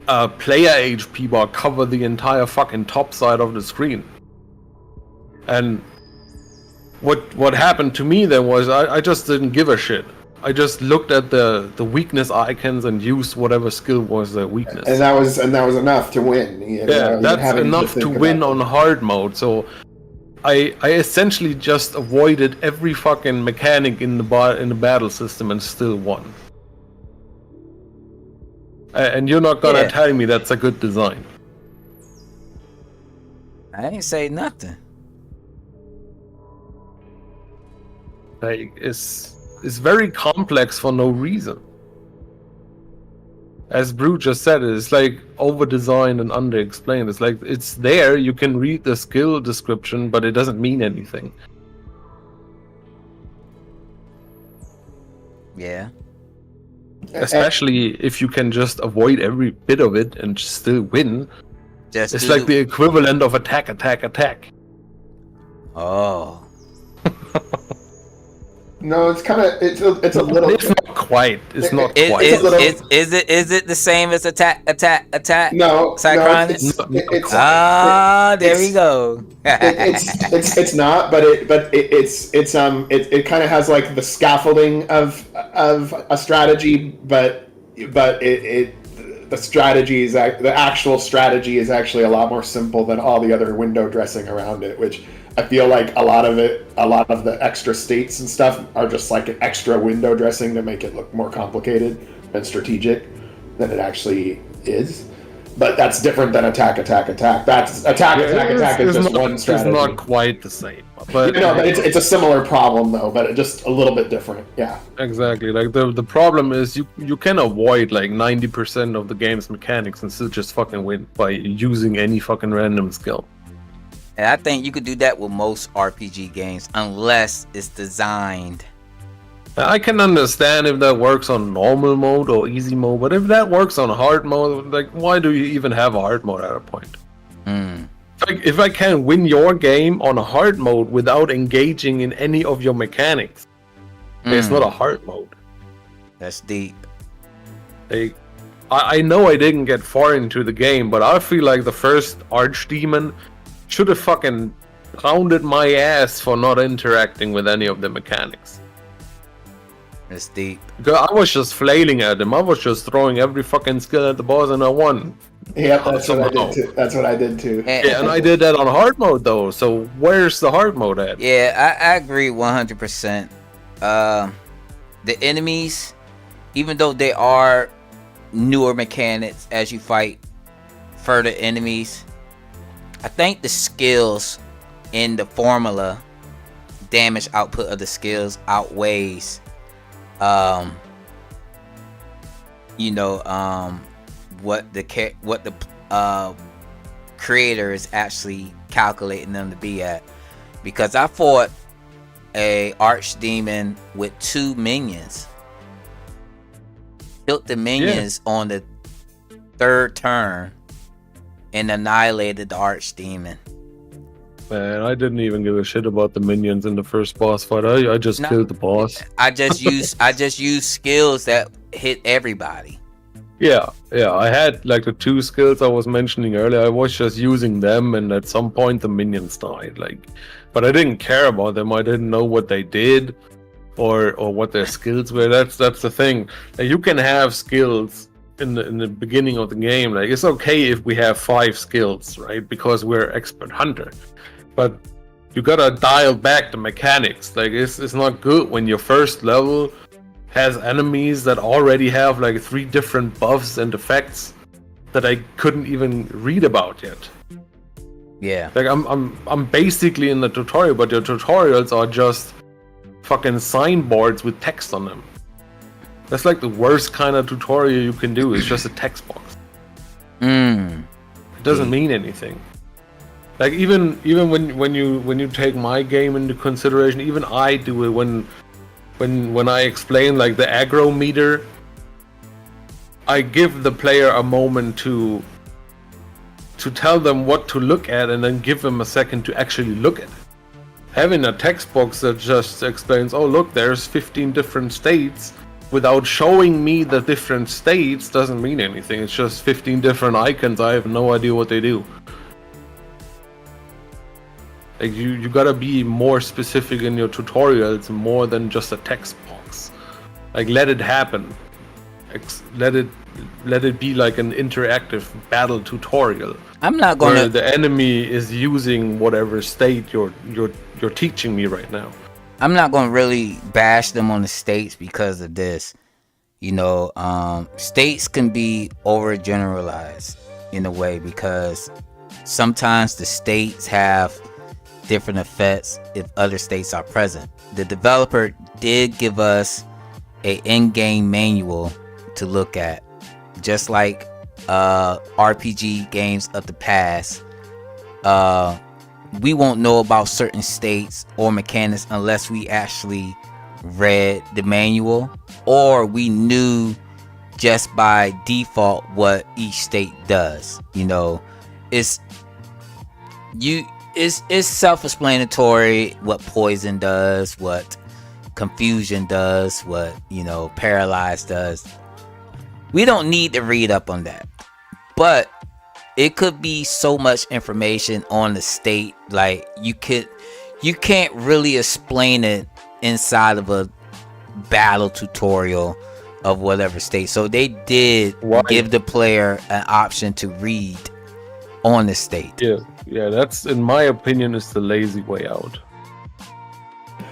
a player HP bar cover the entire fucking top side of the screen. And what happened to me then was I just didn't give a shit. I just looked at the weakness icons and used whatever skill was their weakness. And that was enough to win. That's enough to win on hard mode. So I essentially just avoided every fucking mechanic in the battle system and still won. And you're not gonna tell me that's a good design. I ain't say nothing. Like, it's very complex for no reason. As Brew just said, it's like over-designed and under-explained. It's like, it's there, you can read the skill description, but it doesn't mean anything. Yeah. Especially if you can just avoid every bit of it and still win. It's like the equivalent of attack. Oh. No, it's kind of it's a little. It's not quite. It's not quite. Is it the same as attack? No, Cyclone? There we go. It's not, but it kind of has like the scaffolding of a strategy, but the actual strategy is actually a lot more simple than all the other window dressing around it, which I feel like a lot of the extra states and stuff are just like an extra window dressing to make it look more complicated and strategic than it actually is. But that's different than attack. That's attack is just one strategy. It's not quite the same. But but it's a similar problem though, but just a little bit different. Yeah. Exactly. Like the problem is you can avoid like 90% of the game's mechanics and still just fucking win by using any fucking random skill. And I think you could do that with most RPG games unless it's designed. I can understand if that works on normal mode or easy mode, but if that works on hard mode, like, why do you even have a hard mode at a point? Like, if I can win your game on a hard mode without engaging in any of your mechanics, it's not a hard mode. That's deep. Like, I know I didn't get far into the game, but I feel like the first Archdemon should have fucking pounded my ass for not interacting with any of the mechanics. It's deep. I was just flailing at him. I was just throwing every fucking skill at the boss and I won. Yeah, that's what I did too. And I did that on hard mode though. So where's the hard mode at? Yeah, I agree 100%. The enemies, even though they are newer mechanics as you fight further enemies, I think the skills in the formula, damage output of the skills outweighs what the creator is actually calculating them to be at. Because I fought a archdemon with 2 minions, killed the minions on the 3rd turn, and annihilated the archdemon. Man, I didn't even give a shit about the minions in the first boss fight. I just killed the boss. I just used skills that hit everybody. Yeah. I had like the 2 skills I was mentioning earlier. I was just using them, and at some point the minions died. But I didn't care about them. I didn't know what they did, or what their skills were. That's the thing. Like, you can have skills in the beginning of the game. Like, it's okay if we have 5 skills, right? Because we're expert hunter. But you gotta dial back the mechanics. Like, it's not good when your first level has enemies that already have like 3 different buffs and effects that I couldn't even read about yet. Yeah. Like, I'm basically in the tutorial, but your tutorials are just fucking signboards with text on them. That's like the worst kind of tutorial you can do. It's just a text box. It doesn't mean anything. Like, even when you take my game into consideration, even I do it when I explain like the aggro meter. I give the player a moment to tell them what to look at, and then give them a second to actually look at it. Having a text box that just explains, oh look, there's 15 different states, without showing me the different states doesn't mean anything. It's just 15 different icons. I have no idea what they do. Like, you gotta be more specific in your tutorials, more than just a text box. Like, let it happen. Let it be like an interactive battle tutorial. I'm not gonna. Where the enemy is using whatever state you're teaching me right now. I'm not gonna really bash them on the states because of this. States can be overgeneralized in a way, because sometimes the states have different effects if other states are present. The developer did give us a in-game manual to look at, just like RPG games of the past. We won't know about certain states or mechanics unless we actually read the manual, or we knew just by default what each state does. It's self-explanatory what poison does, what confusion does, what paralyze does. We don't need to read up on that, but it could be so much information on the state. Like, you can't really explain it inside of a battle tutorial of whatever state. So they did give the player an option to read on the state. Yeah, that's, in my opinion, is the lazy way out.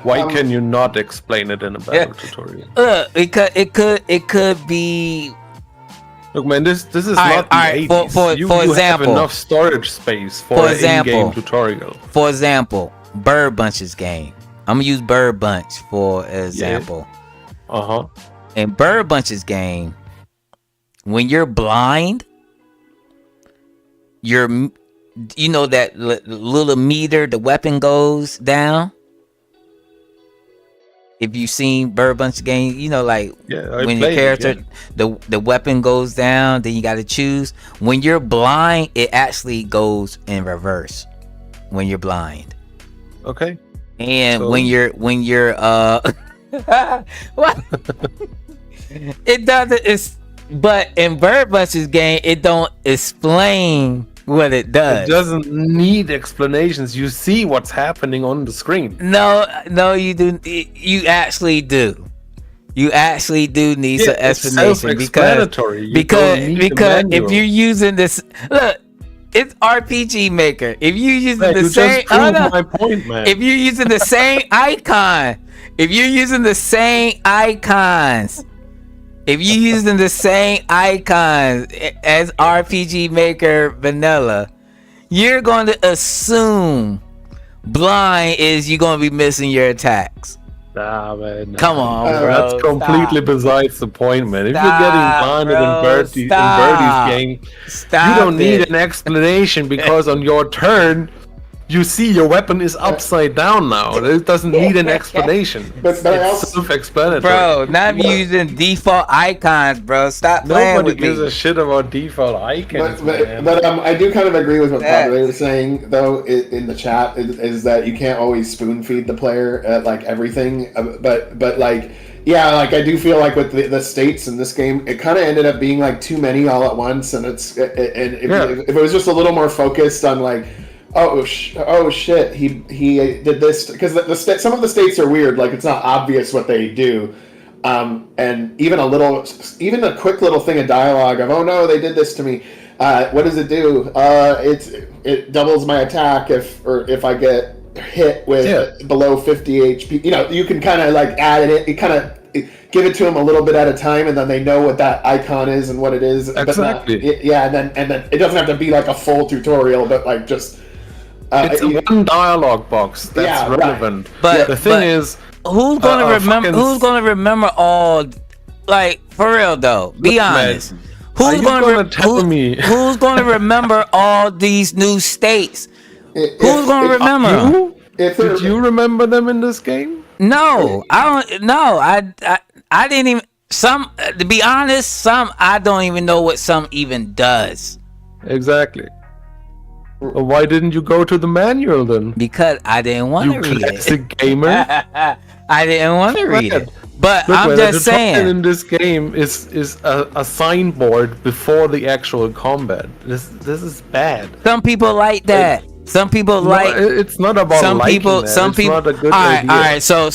Why can you not explain it in a battle tutorial? It could be. Look, man, this is not the 80s. You example, have enough storage space for an in-game tutorial. For example, Bird Bunch's game. I'm gonna use Bird Bunch for example. Yeah. In Bird Bunch's game, when you're blind, that little meter, the weapon goes down. If you've seen Bird Bunch game, when your character, the weapon goes down, then you got to choose. When you're blind, it actually goes in reverse. When you're blind, okay. And so, when you're what? It doesn't. But in Bird Bunch's game, it don't explain what it does. It doesn't need explanations. You see what's happening on the screen. No, you do. You actually do. You actually do need some explanation, because if you're using this, look, it's RPG Maker. If you're using the same, my point, man. If you're using the same icon, if you're using the same icons as RPG Maker Vanilla, you're going to assume blind is you're going to be missing your attacks. Nah, man. Nah. Come on, bro. That's completely besides the point, man. If you're getting blinded in Birdie's game, you don't need an explanation, because on your turn, you see your weapon is upside down now. It doesn't need an explanation. But it's self-explanatory. Bro, not using default icons, bro. Stop playing with me. Nobody gives a shit about default icons, but I do kind of agree with what Padre was saying, though, in the chat, is that you can't always spoon feed the player at, like, everything. But like, Yeah, like I do feel like with the states in this game, it kind of ended up being like too many all at once, and if it was just a little more focused on like, oh shit, he did this, because some of the states are weird, like it's not obvious what they do, and even a quick little thing of dialogue of, oh no, they did this to me. What does it do? It doubles my attack if I get hit with below 50 HP. You know, you can kind of like add it. You kind of give it to them a little bit at a time, and then they know what that icon is and what it is. Exactly. But not, and then it doesn't have to be like a full tutorial, but like just it's one dialogue box that's relevant. Right. But the thing is, who's gonna remember? Who's gonna remember all? Like, for real though, be honest. Man, who's gonna remember all these new states? Who's gonna remember? Did you remember them in this game? No, I don't. No, I didn't even. Some, to be honest, some I don't even know what some even does. Exactly. Well, why didn't you go to the manual then? Because I didn't want to read it. Classic gamer. I didn't want to read it. But look, I'm just saying, in this game is a signboard before the actual combat. This is bad. Some people like that. Some people it's not about some liking people. that. Some it's people. Not a good all idea. right. So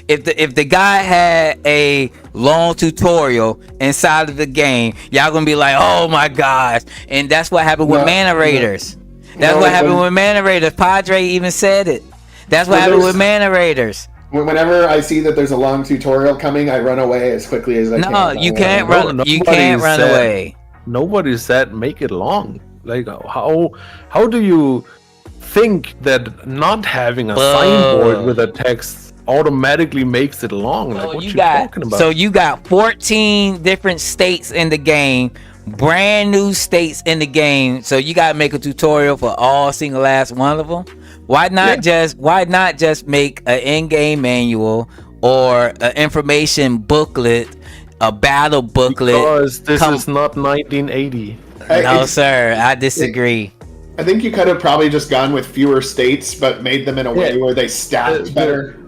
if the guy had a long tutorial inside of the game, y'all gonna be like, oh my gosh, and that's what happened with Mana Raiders. That's what happened with Mana Raiders. Padre even said it. That's what happened with Mana Raiders. Whenever I see that there's a long tutorial coming, I run away as quickly as I can. No, you can't run. You can't run away. Nobody said make it long. Like, how do you think that not having a signboard with a text automatically makes it long? Like, what you talking about? So you got 14 different states in the game, brand new states in the game. So you gotta make a tutorial for all single last one of them. Why not just make an in-game manual or an information booklet, a battle booklet? Because this is not 1980. No, sir, I disagree. I think you could have probably just gone with fewer states, but made them in a way where they stacked better.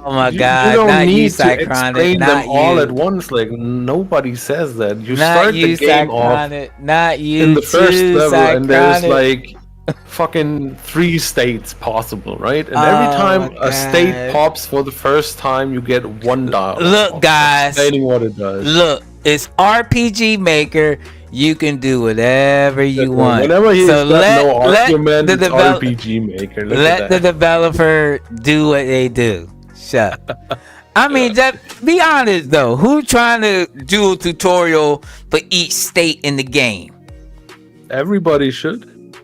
Oh my God! You don't not need you, to explain them all at once. Like, nobody says that. You start the game off in the first level, and there's like fucking 3 states possible, right? And every time a state pops for the first time, you get one dialogue. Look, guys, explaining what it does. Look, it's RPG Maker. You can do whatever you want. Whenever he's got no argument, it's RPG Maker. Let the developer do what they do. Shut up. I mean, be honest though. Who trying to do a tutorial for each state in the game? Everybody should.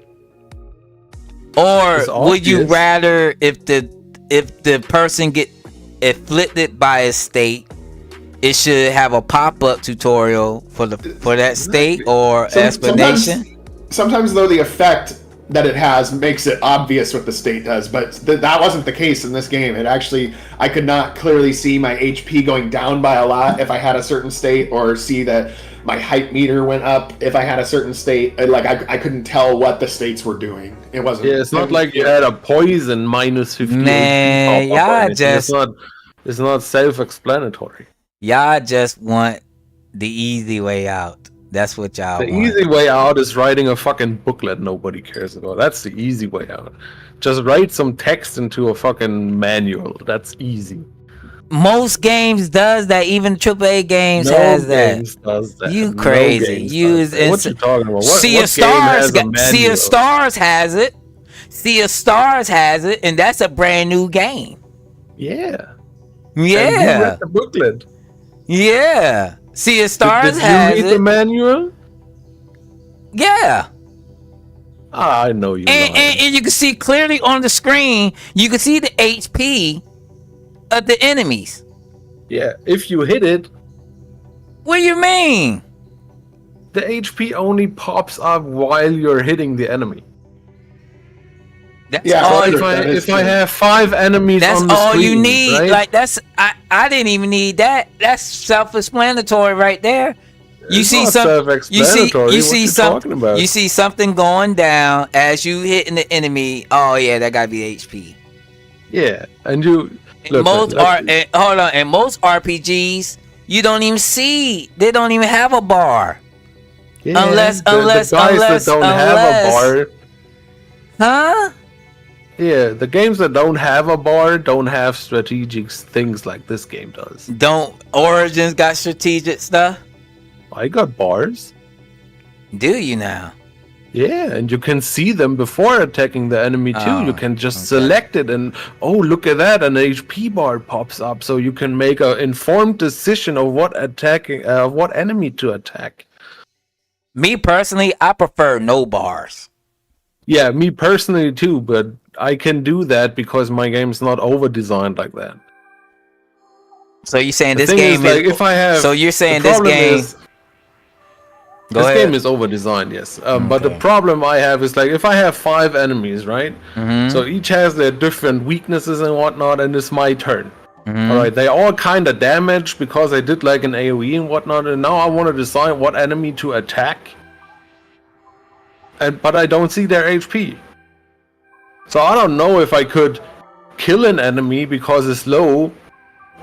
Or would you rather if the person get afflicted by a state, it should have a pop-up tutorial for that state or explanation? Sometimes though, the effect that it has makes it obvious what the state does, but that wasn't the case in this game. It actually, I could not clearly see my HP going down by a lot if I had a certain state, or see that my height meter went up if I had a certain state. Like I couldn't tell what the states were doing. It wasn't. Yeah, it's not like you had a poison minus 50. Man, y'all just it's not self-explanatory. Y'all just want the easy way out. That's what y'all want. The easy way out is writing a fucking booklet nobody cares about. That's the easy way out. Just write some text into a fucking manual. That's easy. Most games does that. Even AAA games has that. Games does that. You crazy. What you talking about? Sea of Stars has it. Sea of Stars has it, and that's a brand new game. Yeah. Yeah. And you read the booklet. Yeah. Sea of Stars has it. Did you read the manual? Yeah. I know you. And you can see clearly on the screen, you can see the HP of the enemies. Yeah, if you hit it. What do you mean? The HP only pops up while you're hitting the enemy. That's all. If I have 5 enemies on the screen, all you need. Right? Like I didn't even need that. That's self-explanatory right there. You see something. You see something going down as you hitting the enemy. Oh yeah, that gotta be HP. Yeah, and you Look, most man, hold on, and most RPGs you don't even see. They don't even have a bar. yeah, unless the guys that don't have a bar. Huh? Yeah, the games that don't have a bar don't have strategic things like this game does. Don't Origins got strategic stuff? I got bars. Do you now? Yeah, and you can see them before attacking the enemy too. Oh, You can just okay. select it and, oh, look at that, an HP bar pops up, so you can make an informed decision of what enemy to attack. Me personally, I prefer no bars. Yeah, me personally too, but I can do that because my game's not over-designed like that. So you're saying The this thing game is, like, if I have, so you're saying the this problem game is, Go this ahead. game is over-designed, yes. But the Okay. problem I have is, like, if I have 5 enemies, right? Mhm. So each has their different weaknesses and whatnot, and it's my turn. Mhm. Alright, they all kind of damaged because I did, like, an AoE and whatnot, and now I want to decide what enemy to attack. But I don't see their HP. So I don't know if I could kill an enemy because it's low,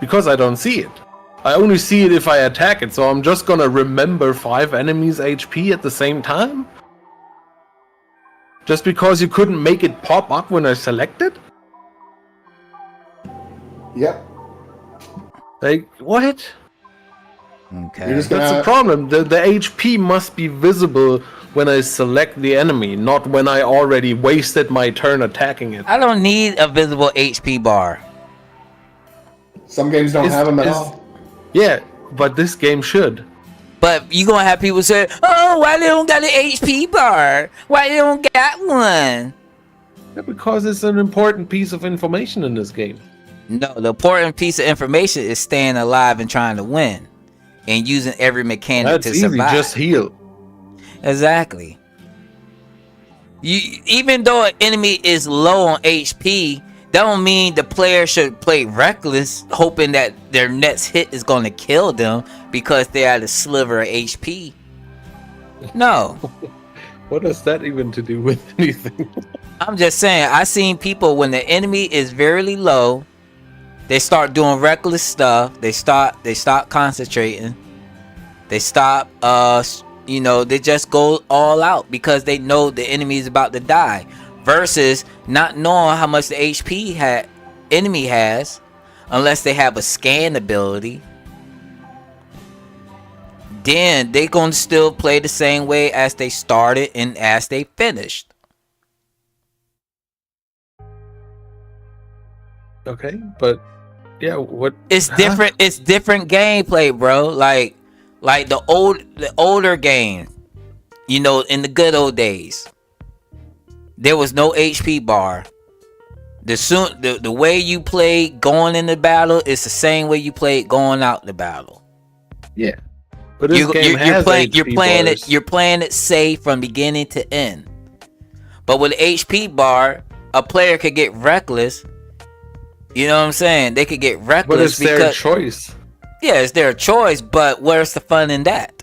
because I don't see it. I only see it if I attack it, so I'm just gonna remember 5 enemies' HP at the same time? Just because you couldn't make it pop up when I selected? Yep. Like, what? Okay. You're just That's the gonna. problem. The HP must be visible when I select the enemy, not when I already wasted my turn attacking it. I don't need a visible HP bar. Some games don't have them at Is- all. Yeah, but this game should. But you gonna have people say, "Oh, why they don't got an HP bar? Why they don't got one?" Yeah, because it's an important piece of information in this game. No, the important piece of information is staying alive and trying to win, and using every mechanic That's to easy, survive. just heal. Exactly. Even though an enemy is low on HP, that don't mean the player should play reckless, hoping that their next hit is going to kill them because they had a sliver of HP. No, What does that even to do with anything? I'm just saying. I seen people when the enemy is very low, they start doing reckless stuff. They stop concentrating. They stop. They just go all out because they know the enemy is about to die. Versus not knowing how much the HP enemy has, unless they have a scan ability. Then they gonna still play the same way as they started and as they finished. Okay, but yeah, what? It's different. It's different gameplay, bro. Like the older game. In the good old days, there was no HP bar. The way you played going in the battle is the same way you played going out the battle. Yeah, but this game has HP bars. You're playing it safe from beginning to end. But with the HP bar, a player could get reckless. You know what I'm saying? They could get reckless. But it's their choice. Yeah, it's their choice. But where's the fun in that?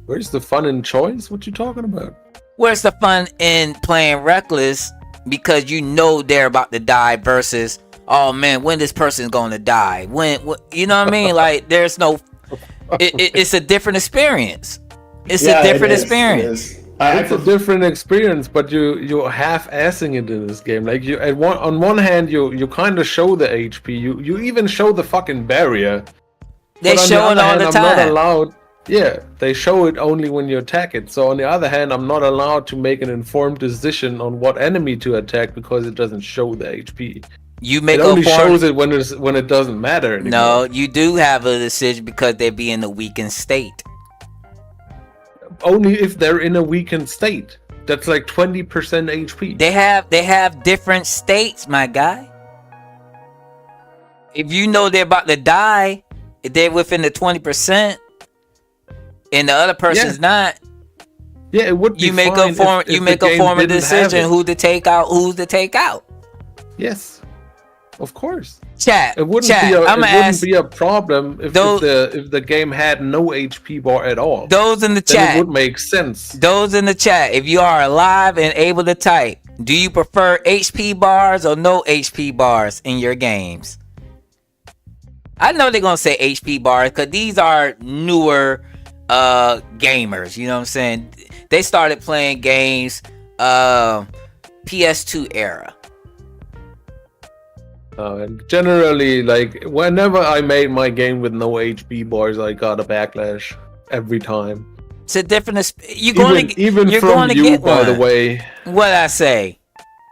Where's the fun in choice? What you talking about? Where's the fun in playing reckless because you know they're about to die versus, oh man, when this person's going to die? You know what I mean? Like, there's no. It's a different experience. It's a different experience. It's a different experience, but you're half-assing it in this game. Like on one hand, you kind of show the HP. You even show the fucking barrier. They show it all the time. I'm not allowed. Yeah, they show it only when you attack it. So on the other hand, I'm not allowed to make an informed decision on what enemy to attack because it doesn't show the HP. It only shows it when it doesn't matter anymore. No, you do have a decision because they be in a weakened state. Only if they're in a weakened state. That's like 20% HP. They have different states, my guy. If you know they're about to die, if they're within the 20%, and the other person's not. Yeah, it would be you make fine a formal decision who to take out, who's to take out. Yes, of course. Chat. It wouldn't be a problem if the game had no HP bar at all. Those in the chat. It would make sense. Those in the chat, if you are alive and able to type, do you prefer HP bars or no HP bars in your games? I know they're gonna say HP bars because these are newer gamers. You know what I'm saying? They started playing games PS2 era. And generally, like whenever I made my game with no HP bars, I got a backlash every time. It's a different. You're going to even you're from going to you, get by one. the way. What I say?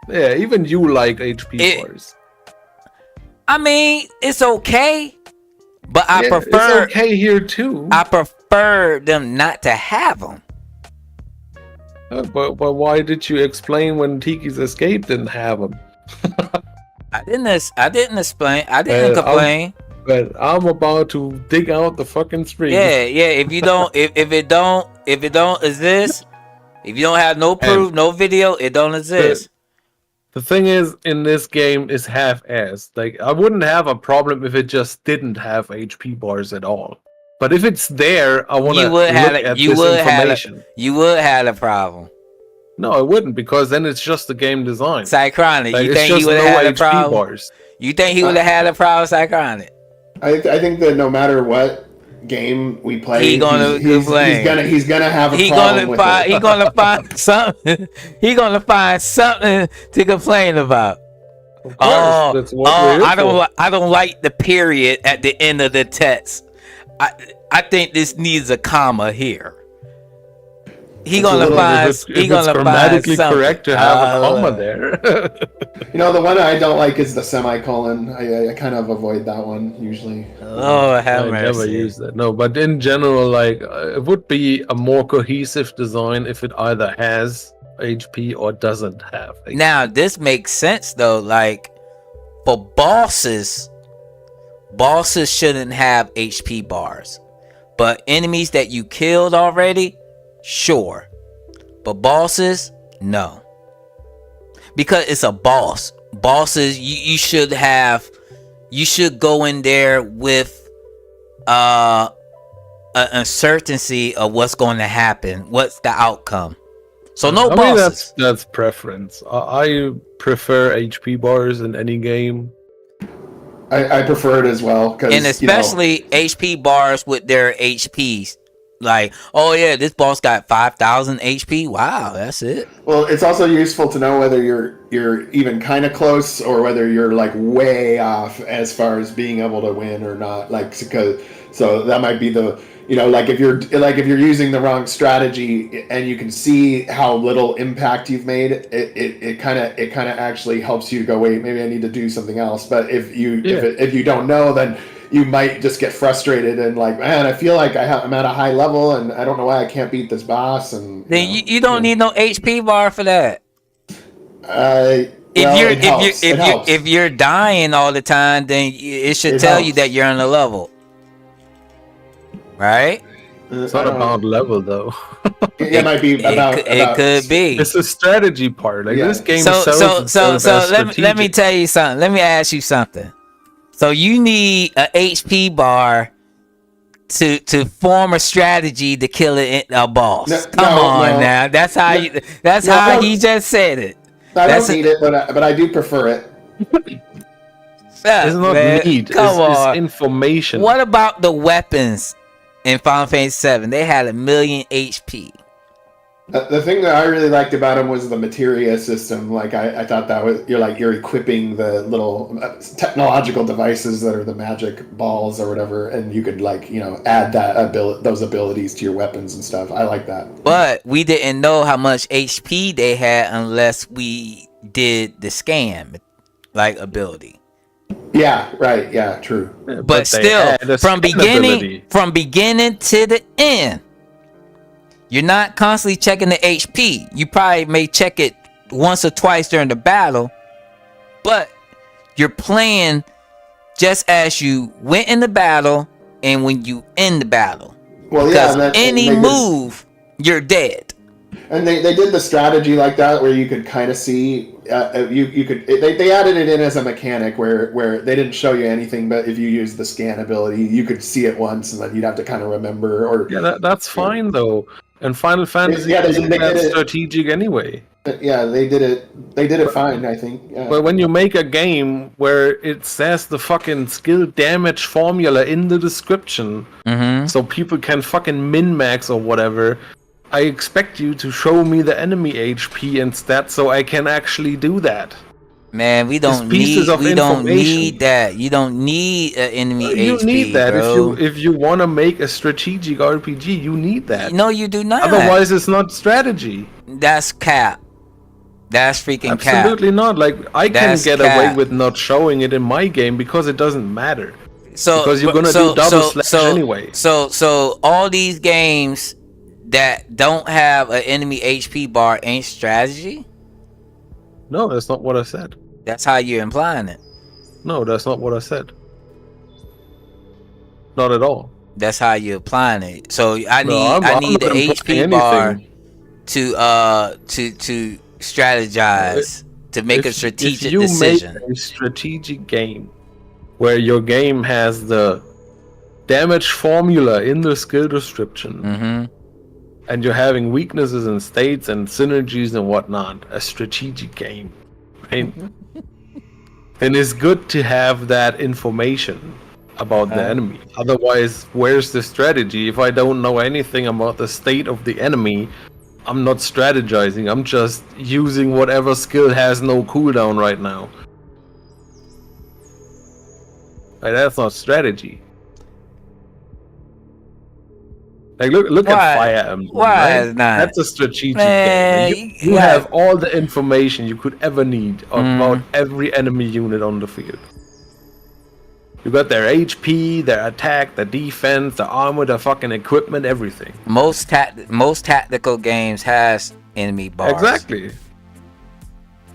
Yeah, even you like HP bars. I mean, it's okay, but I prefer. It's okay here too. I prefer them not to have them. But why did you explain when Tiki's Escape didn't have them? I didn't explain. I didn't complain. But I'm about to dig out the fucking stream. Yeah. If you don't, if it don't exist, if you don't have no proof, no video, it don't exist. The thing is, in this game, is half-assed. Like, I wouldn't have a problem if it just didn't have HP bars at all. But if it's there, I want to look at this information. You would have a problem. No, I wouldn't, because then it's just the game design. Cychronic, like, you think he would have had a problem? Bars. You think he would have had a problem, Cychronic? I think that no matter what game we play, he's gonna have a problem with it. He's gonna find something. He's gonna find something to complain about. I don't like the period at the end of the text. I think this needs a comma here. He gonna find grammatically correct to have a comma there. You know, the one I don't like is the semicolon. I kind of avoid that one usually. Oh, have mercy. I never use that. No, but in general, like it would be a more cohesive design if it either has HP or doesn't have HP. Now this makes sense though. Like for bosses shouldn't have HP bars, but enemies that you killed already, sure, but bosses, no, because it's a boss. Bosses, you should go in there with an uncertainty of what's going to happen, what's the outcome. So no bosses. Mean, that's preference. I prefer HP bars in any game. I prefer it as well, and especially HP bars with their HPs. Like, oh yeah, this boss got 5,000 HP. Wow, that's it. Well, it's also useful to know whether you're even kind of close or whether you're like way off as far as being able to win or not. Like, so that might be the, you know, like if you're using the wrong strategy and you can see how little impact you've made, it kind of actually helps you to go, wait, maybe I need to do something else. But if you don't know, then you might just get frustrated and like, man, I feel like I'm at a high level and I don't know why I can't beat this boss. And then you don't need no HP bar for that. If you're dying all the time, then it should tell you that you're on a level, right? It's not about level though. It might be about. It could be. It's a strategy part. Like this game. So let me tell you something. Let me ask you something. So you need a HP bar to form a strategy to kill a boss. Come on now. That's how he just said it. I don't need it, but I do prefer it. It's not need. It's information. What about the weapons in Final Fantasy VII? They had 1,000,000 HP. The thing that I really liked about him was the materia system. Like I thought that was you're equipping the little technological devices that are the magic balls or whatever, and you could add those abilities to your weapons and stuff. I like that. But we didn't know how much HP they had unless we did the scan ability. Yeah, right. Yeah, true. Yeah, but still, from beginning to the end, you're not constantly checking the HP. You probably may check it once or twice during the battle, but you're playing just as you went in the battle and when you end the battle. Well, because any move, you're dead. And they did the strategy like that where you could kind of see they added it in as a mechanic where they didn't show you anything, but if you use the scan ability, you could see it once and then you'd have to kind of remember. Or that's fine though. And Final Fantasy isn't that strategic anyway. Yeah, they did it fine, I think. Yeah. But when you make a game where it says the fucking skill damage formula in the description, so people can fucking min-max or whatever, I expect you to show me the enemy HP and stats so I can actually do that. Man, we don't need that. You don't need an enemy HP. You need that, bro. if you want to make a strategic RPG. You need that. No, you do not. Otherwise, it's not strategy. That's cap. That's freaking cap. Absolutely not. Like I can get away with not showing it in my game because it doesn't matter. Because you're gonna do double slash anyway. So all these games that don't have an enemy HP bar ain't strategy? No, that's not what I said. That's how you're implying it. No, that's not what I said. Not at all. That's how you're applying it. So I need the HP bar to strategize, to make a strategic decision. If you make a strategic game where your game has the damage formula in the skill description, and you're having weaknesses and states and synergies and whatnot, a strategic game, right? Then it's good to have that information about the enemy. Otherwise, where's the strategy? If I don't know anything about the state of the enemy, I'm not strategizing. I'm just using whatever skill has no cooldown right now. Like, that's not strategy. Like look at Fire Emblem. Why right? is not? That's a strategic game. You have all the information you could ever need about every enemy unit on the field. You got their HP, their attack, their defense, their armor, their fucking equipment, everything. Most tactical games has enemy bars. Exactly.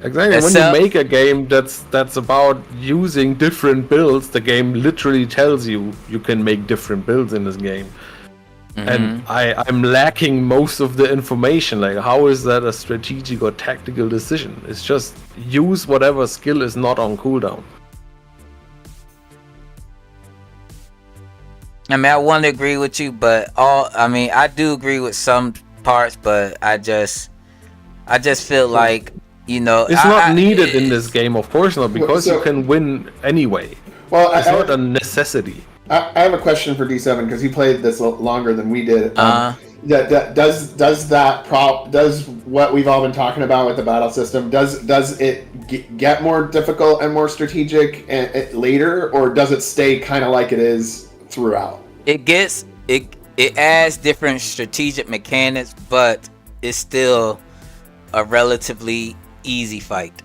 When you make a game that's about using different builds, the game literally tells you can make different builds in this game. And I'm lacking most of the information. Like, how is that a strategic or tactical decision? It's just use whatever skill is not on cooldown. I mean, I want to agree with you, but I do agree with some parts, but I just feel like, it's not needed in this game, of course not, because you can win anyway. Well, it's not a necessity. I have a question for D7 because he played this longer than we did. Does what we've all been talking about with the battle system, does it get more difficult and more strategic later, or does it stay kind of like it is throughout? It adds different strategic mechanics, but it's still a relatively easy fight.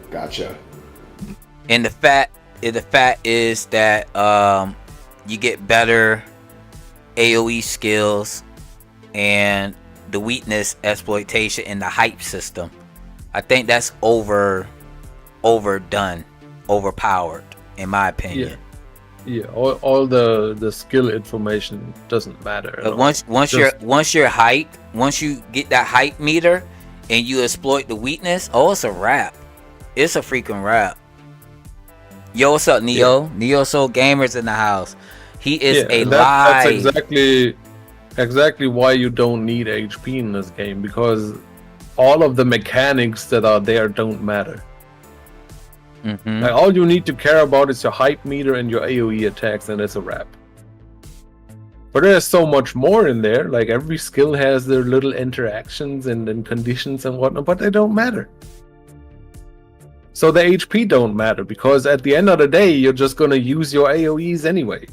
Gotcha. And the fact is that you get better AoE skills and the weakness exploitation in the hype system. I think that's overdone, overpowered, in my opinion. Yeah, all the skill information doesn't matter. But once you're hyped, once you get that hype meter and you exploit the weakness, it's a wrap. It's a freaking wrap. Yo, what's up, Neo? Neo Soul Gamers in the house. He is That's exactly why you don't need HP in this game, because all of the mechanics that are there don't matter. Like, all you need to care about is your hype meter and your AoE attacks, and it's a wrap. But there's so much more in there. Like, every skill has their little interactions and conditions and whatnot, but they don't matter. So the HP don't matter, because at the end of the day, you're just gonna use your AoEs anyway.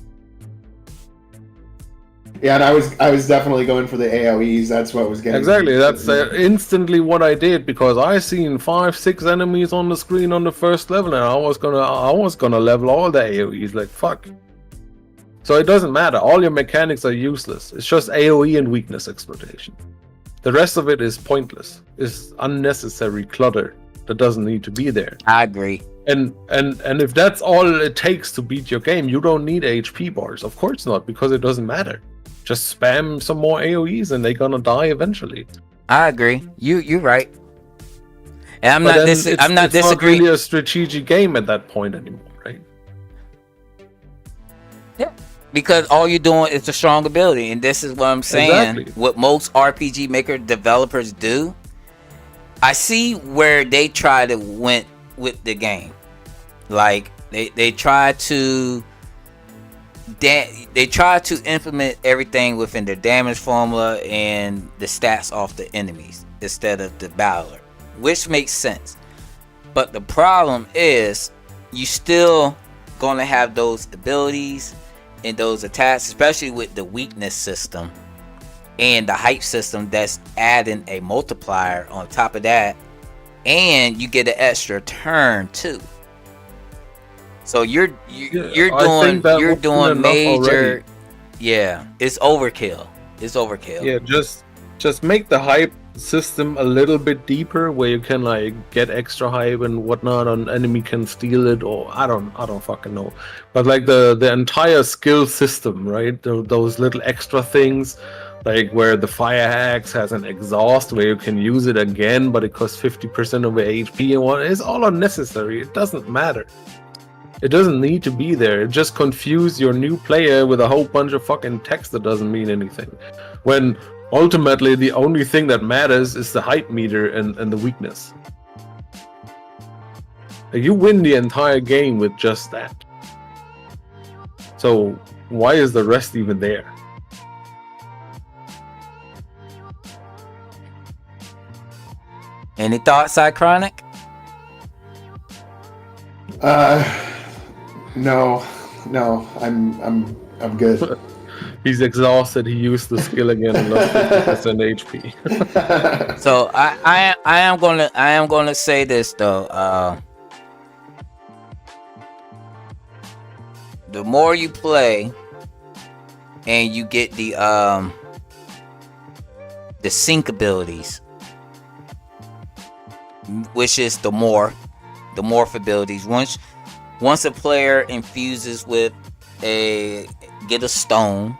Yeah, and I was definitely going for the AoEs. That's what was getting exactly. That's instantly what I did, because I seen 5-6 enemies on the screen on the first level, and I was gonna level all the AoEs. Like, fuck. So it doesn't matter. All your mechanics are useless. It's just AoE and weakness exploitation. The rest of it is pointless. It's unnecessary clutter that doesn't need to be there. I agree. And if that's all it takes to beat your game, you don't need HP bars. Of course not, because it doesn't matter. Just spam some more AoEs and they're gonna die eventually. I agree. You're right. And I'm not disagreeing. It's not really a strategic game at that point anymore, right? Yeah. Because all you're doing is a strong ability, and this is what I'm saying. Exactly. What most RPG Maker developers do I see where they try to went with the game. Like they try to implement everything within their damage formula and the stats off the enemies instead of the battler, which makes sense. But the problem is you still gonna have those abilities and those attacks, especially with the weakness system and the hype system that's adding a multiplier on top of that, and you get an extra turn too. So you're doing major already. Yeah, it's overkill. Yeah, just make the hype system a little bit deeper, where you can like get extra hype and whatnot, and enemy can steal it, or I don't fucking know. But like the entire skill system, right? Those little extra things, like where the fire axe has an exhaust where you can use it again, but it costs 50% of the HP and what, it's all unnecessary. It doesn't matter. It doesn't need to be there. It just confuse your new player with a whole bunch of fucking text that doesn't mean anything. When ultimately the only thing that matters is the hype meter and the weakness. Like, you win the entire game with just that. So why is the rest even there? Any thoughts, Iconic? No, I'm good. He's exhausted. He used the skill again and lost 50% HP. So I am gonna say this though. The more you play, and you get the sync abilities, which is the morph abilities. Once a player infuses with get a stone,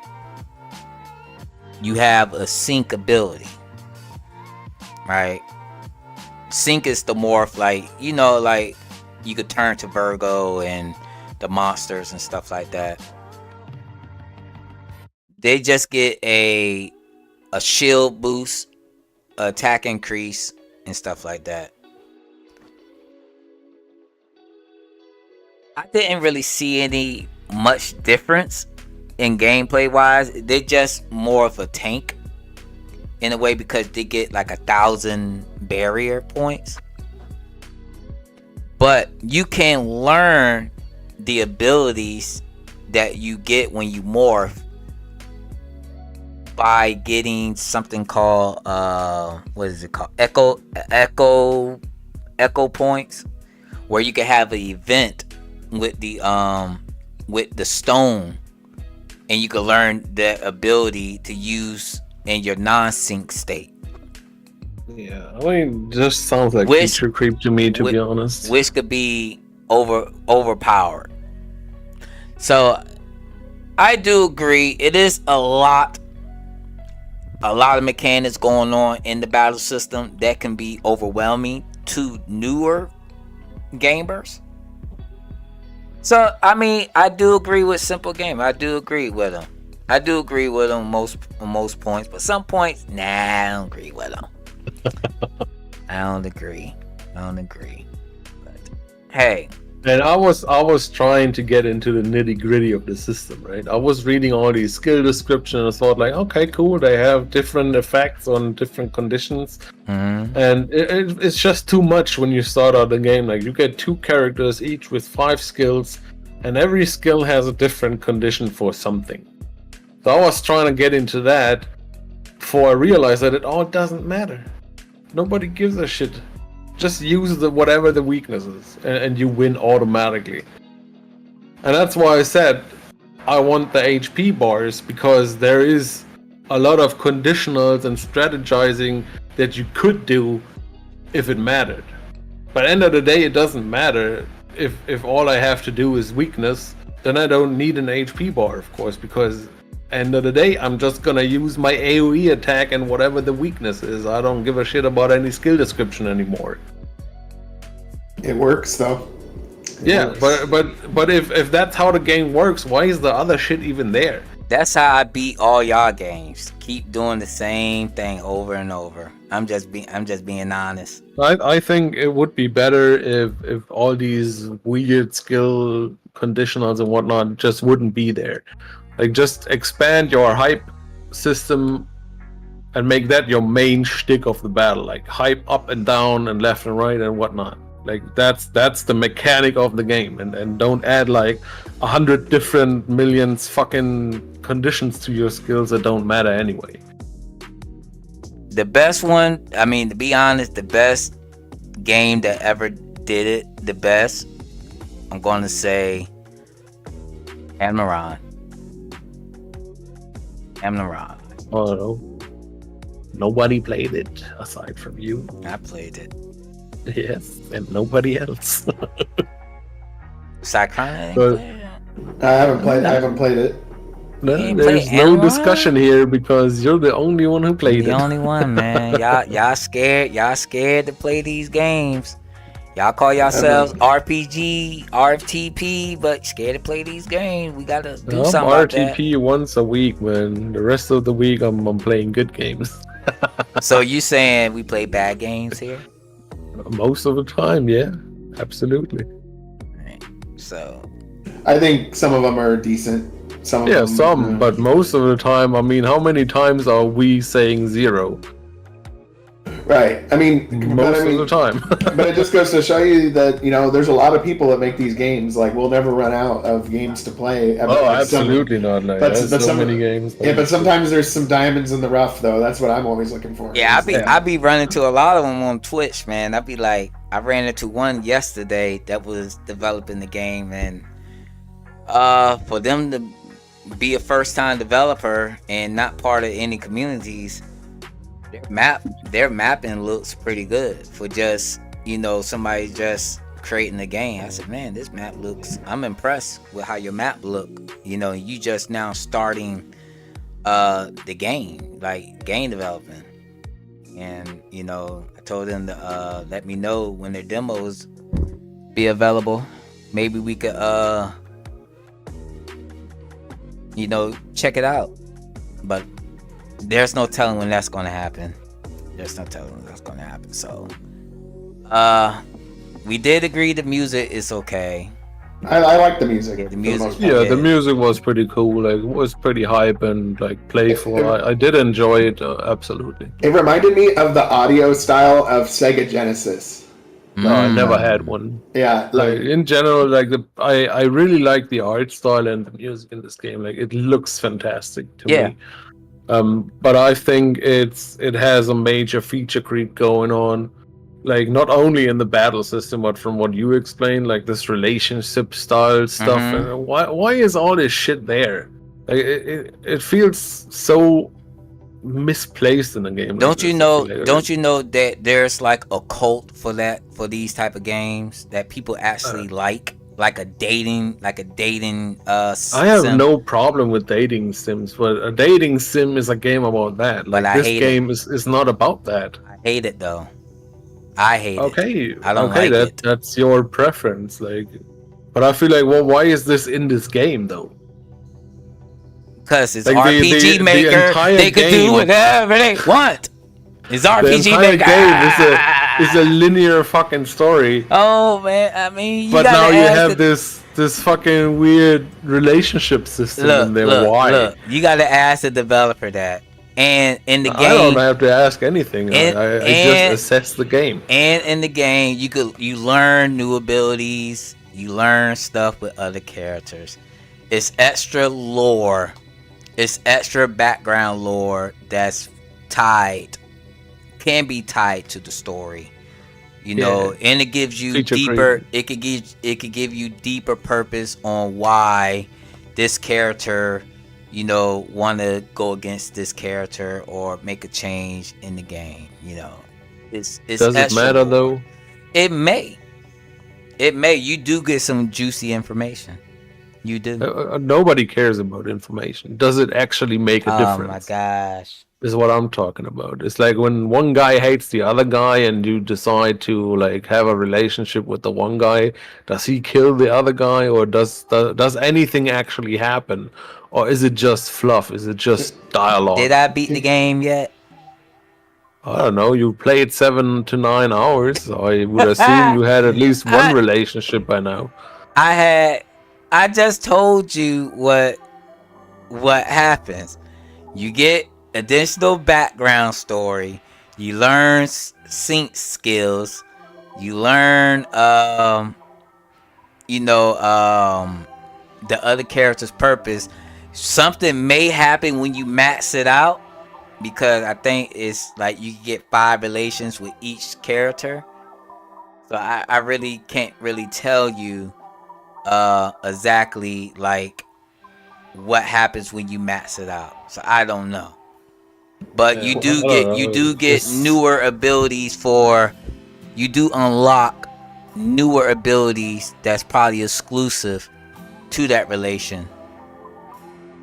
you have a sync ability, right? Sync is the morph, like you could turn to Virgo and the monsters and stuff like that. They just get a shield boost, attack increase, and stuff like that. I didn't really see any much difference in gameplay wise. They're just more of a tank in a way, because they get like 1,000 barrier points. But you can learn the abilities that you get when you morph by getting something called what is it called? Echo points, where you can have an event with the stone, and you can learn the ability to use in your non-sync state. Yeah, I mean, just sounds like feature creep to me, to be honest. Which could be overpowered. So I do agree. It is a lot of mechanics going on in the battle system that can be overwhelming to newer gamers. So I mean, I do agree with Simple Game. I do agree with him. Most points, but some points, nah, I don't agree with him. I don't agree. But hey. And I was trying to get into the nitty-gritty of the system, right? I was reading all these skill descriptions and I thought, like, okay, cool, they have different effects on different conditions. Mm-hmm. And it's just too much when you start out the game. Like, you get 2 characters, each with 5 skills, and every skill has a different condition for something. So I was trying to get into that before I realized that it all doesn't matter. Nobody gives a shit. Just use whatever the weakness is, and you win automatically. And that's why I said I want the HP bars, because there is a lot of conditionals and strategizing that you could do if it mattered. But at the end of the day, it doesn't matter. If all I have to do is weakness, then I don't need an HP bar, of course, because end of the day, I'm just gonna use my AoE attack and whatever the weakness is. I don't give a shit about any skill description anymore. It works though. It works. But if that's how the game works, why is the other shit even there? That's how I beat all y'all games. Keep doing the same thing over and over. I'm just being honest. I think it would be better if all these weird skill conditionals and whatnot just wouldn't be there. Like, just expand your hype system and make that your main shtick of the battle. Like, hype up and down and left and right and whatnot. Like, that's the mechanic of the game, and don't add like 100 different millions fucking conditions to your skills that don't matter anyway. The best one, I mean, to be honest, the best game that ever did it the best, I'm going to say Amaran. Oh no, nobody played it aside from you. I played it. Yes, and nobody else. Cyclone. But- I haven't played it. No, You ain't there's play no Amaran? discussion here because you're the only one who played The it. only one, man. Y'all scared to play these games. Y'all call yourselves RPG, RTP, but scared to play these games. We gotta do I'm something about that. RTP once a week, man. The rest of the week I'm playing good games. So you saying we play bad games here? Most of the time, yeah, absolutely. Right. So I think some of them are decent. Some of Yeah, them, some, but most of the time, I mean, how many times are we saying 0? right. I mean, Most of the time. but it just goes to show you that there's a lot of people that make these games. Like, we'll never run out of games to play. Oh, Like, absolutely not. Like, but- there's but so some- many games. Yeah, but sometimes there's some diamonds in the rough, though. That's what I'm always looking for. yeah, I be running to a lot of them on Twitch, man. I be like, I ran into one yesterday that was developing the game, and for them to be a first time developer and not part of any communities, their mapping looks pretty good for just somebody just creating the game. I said, man, this map looks, I'm impressed with how your map look. You just now starting the game, like game development. And I told them to let me know when their demos be available. Maybe we could check it out. But there's no telling when that's gonna happen. So we did agree the music is okay. I like the music. Yeah, the for music. most part. Yeah, the music was pretty cool. Like, it was pretty hype and like playful. I did enjoy it, absolutely. It reminded me of the audio style of Sega Genesis. No, I never had one. Yeah, Like, in general, like I really like the art style and the music in this game. Like, it looks fantastic to Yeah. me. But I think it has a major feature creep going on. Like, not only in the battle system, but from what you explained, like this relationship style stuff. Mhm. And why is all this shit there? Like, it feels so misplaced in the game. Don't you know that there's like a cult for these type of games that people actually like a dating I have sim? no problem with dating sims, but a dating sim is a game about that. Like, I this hate game is not about that. I hate it though. I hate it. Okay, I don't okay, like it. that's your preference. Like, but I feel like, well, why is this in this game though? Because it's Like, RPG the Maker. entire They could game- do whatever they want. It's The RPG entire Maker. game is a linear fucking story. Oh man, I mean, you But gotta now you ask have this fucking weird relationship system in there. Why? Look, you gotta ask the developer that. And in the I don't game, have to ask anything. And- I and- just assess the game. and in the game, you learn new abilities. You learn stuff with other characters. It's extra lore. It's extra background lore that's can be tied to the story. And it gives you Feature deeper. It could give you deeper purpose on why this character, want to go against this character or make a change in the game. It's Does it extra matter lore. though? It may. You do get some juicy information. You do. Nobody cares about information. Does it actually make a Oh difference? my gosh. Is what I'm talking about. It's like when one guy hates the other guy and you decide to like have a relationship with the one guy, does he kill the other guy, or does anything actually happen? Or is it just fluff? Is it just dialogue? Did I beat the game yet? I don't know. You played 7 to 9 hours. So I would assume you had at least one relationship by now. I just told you what happens. You get additional background story. You learn sync skills. You learn the other character's purpose. Something may happen when you max it out, because I think it's like you get 5 relations with each character. So I really can't really tell you exactly like what happens when you max it out. So I don't know. But you do get newer abilities you do unlock newer abilities that's probably exclusive to that relation.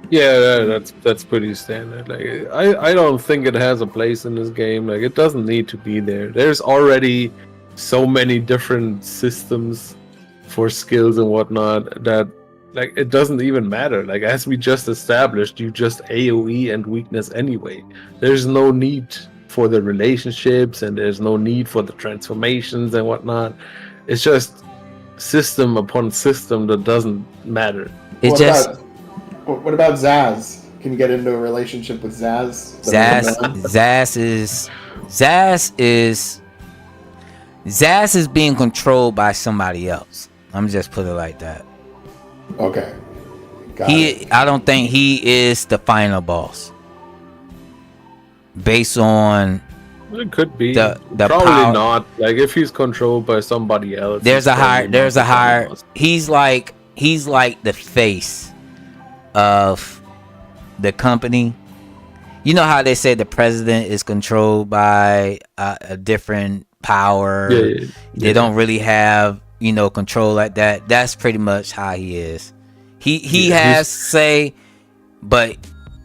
Yeah, that's pretty standard. Like I don't think it has a place in this game. Like it doesn't need to be there. There's already so many different systems for skills and whatnot that like it doesn't even matter. Like as we just established, you just AoE and weakness anyway. There's no need for the relationships and there's no need for the transformations and whatnot. It's just system upon system that doesn't matter. What about Zaz? Can you get into a relationship with Zaz? Zaz is being controlled by somebody else. I'm just put it like that. Okay. I don't think he is the final boss. Based on it could be the probably power. Not. Like if he's controlled by somebody else. There's a higher. He's like the face of the company. You know how they say the president is controlled by a different power. Yeah. They don't really have control like that. That's pretty much how he is. He has say, but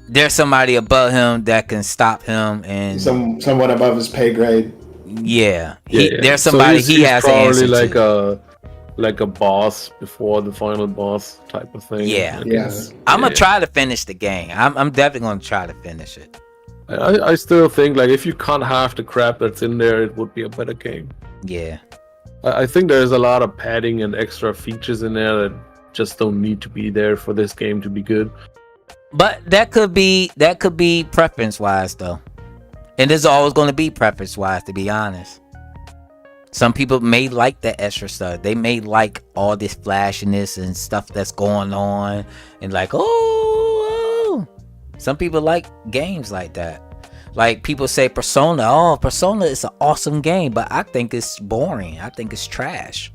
there's somebody above him that can stop him, and someone above his pay grade. Yeah. There's somebody so he has probably to answer like a boss before the final boss type of thing. Yeah. I'm gonna try to finish the game. I'm definitely gonna try to finish it. I still think like if you can't have the crap that's in there, it would be a better game. Yeah. I think there's a lot of padding and extra features in there that just don't need to be there for this game to be good. But that could be preference wise though. And there's always going to be preference wise, to be honest. Some people may like that extra stuff. They may like all this flashiness and stuff that's going on, and like, oh. Some people like games like that. Like people say Persona. Oh, Persona is an awesome game, but I think it's boring. I think it's trash.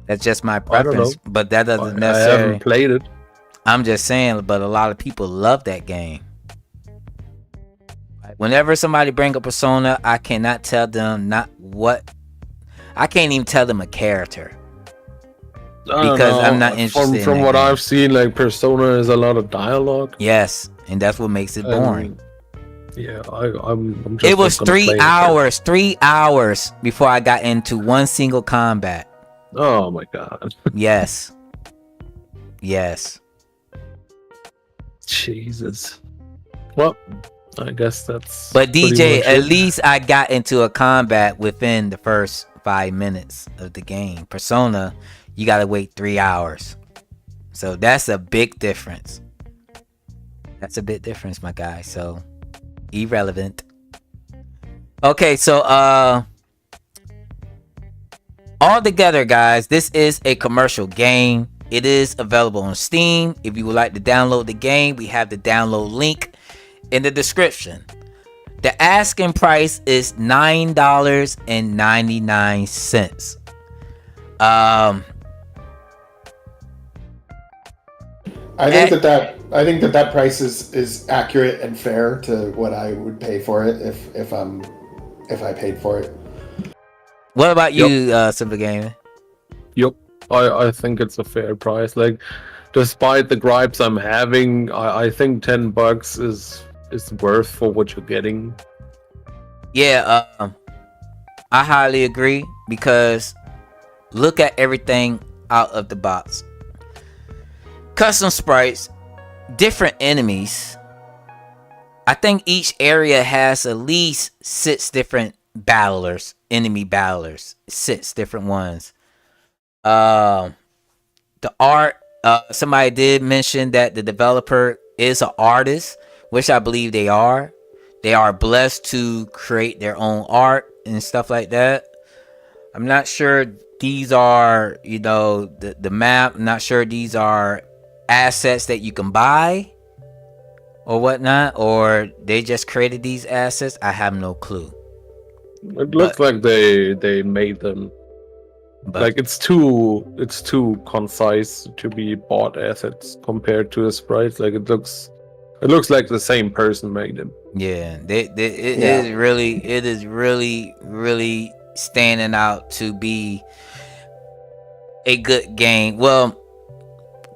That's just my preference, but that doesn't necessarily. I haven't played it. I'm just saying, but a lot of people love that game. Whenever somebody bring up Persona, I cannot tell them I can't even tell them a character. Because I'm not interested from what I've seen, like Persona is a lot of dialogue. Yes, and that's what makes it boring. Yeah, I'm just. It was 3 hours, 3 hours before I got into one single combat. Oh my god. Yes. Jesus. Well, I guess that's. But DJ, at least I got into a combat within the first 5 minutes of the game. Persona, you gotta wait 3 hours. So that's a big difference. That's a big difference, my guy. So irrelevant. Okay, so all together, guys, this is a commercial game. It is available on Steam. If you would like to download the game, we have the download link in the description. The asking price is $9.99. I think that price is accurate and fair to what I would pay for it if I paid for it. What about you, Simple Gaming? Yep. I think it's a fair price. Like, despite the gripes I'm having, I think $10 is worth for what you're getting. Yeah, I highly agree because look at everything out of the box. Custom sprites, different enemies. I think each area has at least 6 different battlers, enemy battlers, 6 different ones. The art, somebody did mention that the developer is an artist, which I believe they are. They are blessed to create their own art and stuff like that. I'm not sure these are, the map. I'm not sure these are assets that you can buy or whatnot, or they just created these assets. I have no clue. It looks like they made them. But like it's too concise to be bought assets compared to the sprites. Like it looks like the same person made them. Yeah, it is really standing out to be a good game. Well,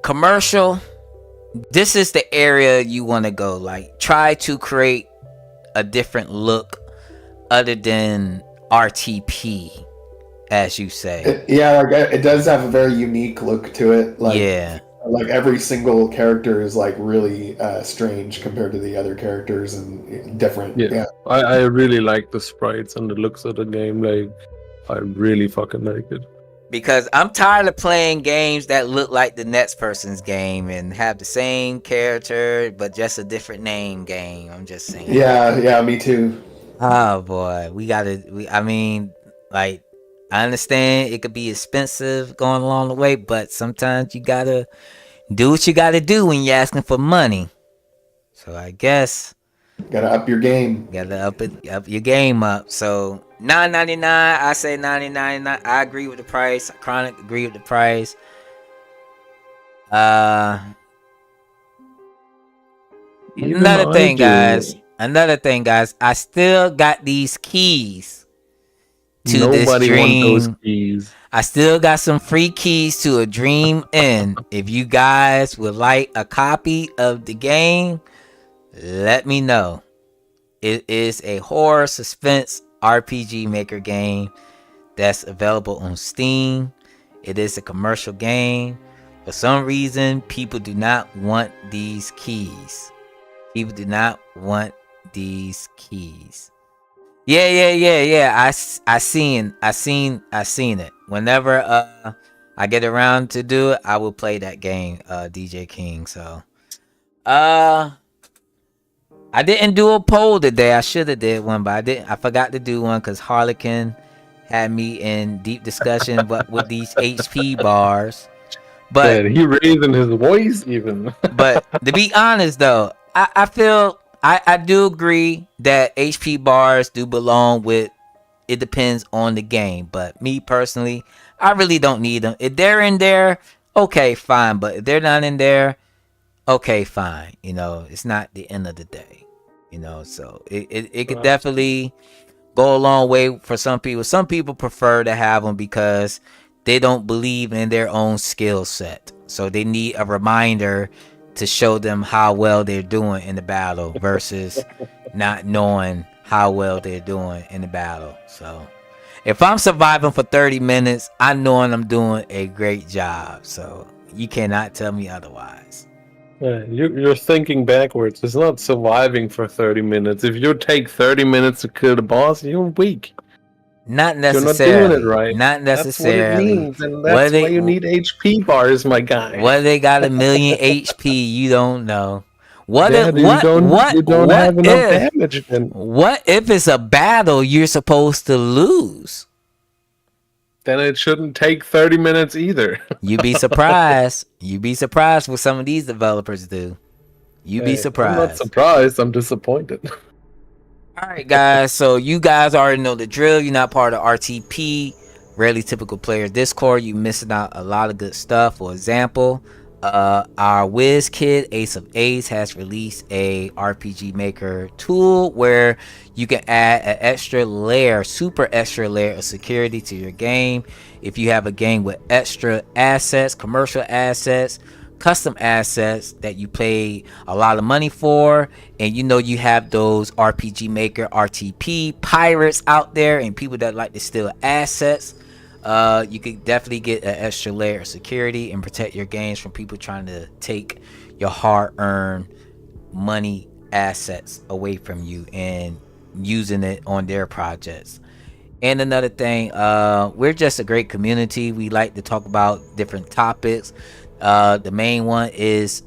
commercial, this is the area you want to go. Like, try to create a different look other than RTP, as you say. It does have a very unique look to it. Like every single character is like really strange compared to the other characters and different. Yeah. I really like the sprites and the looks of the game. Like, I really fucking like it. Because I'm tired of playing games that look like the next person's game and have the same character but just a different name game. I'm just saying. Yeah, me too. Oh boy, I understand it could be expensive going along the way, but sometimes you gotta do what you gotta do when you're asking for money. So I guess gotta up your game. Gotta up your game up. So $9.99, I say $9.99. I agree with the price. Chronic agree with the price. Another thing, guys. I still got these keys to this dream. Wants those keys. I still got some free keys to a dream end. If you guys would like a copy of the game, let me know. It is a horror suspense RPG maker game that's available on Steam. It is a commercial game. For some reason, people do not want these keys. People do not want these keys. Yeah. I seen it. Whenever I get around to do it, I will play that game, DJ King. So I didn't do a poll today. I should have did one, but I didn't. I forgot to do one because Harlequin had me in deep discussion but with these HP bars. But he raising his voice even. But to be honest though, I feel I do agree that HP bars do belong with. It depends on the game, but me personally, I really don't need them. If they're in there, okay, fine. But if they're not in there, okay, fine. It's not the end of the day. So it could definitely go a long way for some people. Some people prefer to have them because they don't believe in their own skill set. So they need a reminder to show them how well they're doing in the battle versus not knowing how well they're doing in the battle. So if I'm surviving for 30 minutes, I know I'm doing a great job. So you cannot tell me otherwise. You're thinking backwards. It's not surviving for 30 minutes. If you take 30 minutes to kill the boss, you're weak. Not necessarily. You're not doing it right. Not necessarily. That's what it means, and that's why you need HP bars, my guy. Whether they got 1,000,000 HP, you don't know. You don't have enough damage then. What if it's a battle you're supposed to lose? Then it shouldn't take 30 minutes either. You'd be surprised. You'd be surprised what some of these developers do. You'd be surprised. I'm not surprised. I'm disappointed. All right, guys. So you guys already know the drill. You're not part of RTP, Rarely Typical Player Discord. You're missing out a lot of good stuff. For example, Our Wiz Kid Ace of Ace has released a RPG Maker tool where you can add an extra layer, super extra layer of security to your game. If you have a game with extra assets, commercial assets, custom assets that you pay a lot of money for, and you know you have those RPG Maker RTP pirates out there and people that like to steal assets, you could definitely get an extra layer of security and protect your games from people trying to take your hard-earned money assets away from you and using it on their projects. And another thing, we're just a great community. We like to talk about different topics. The main one is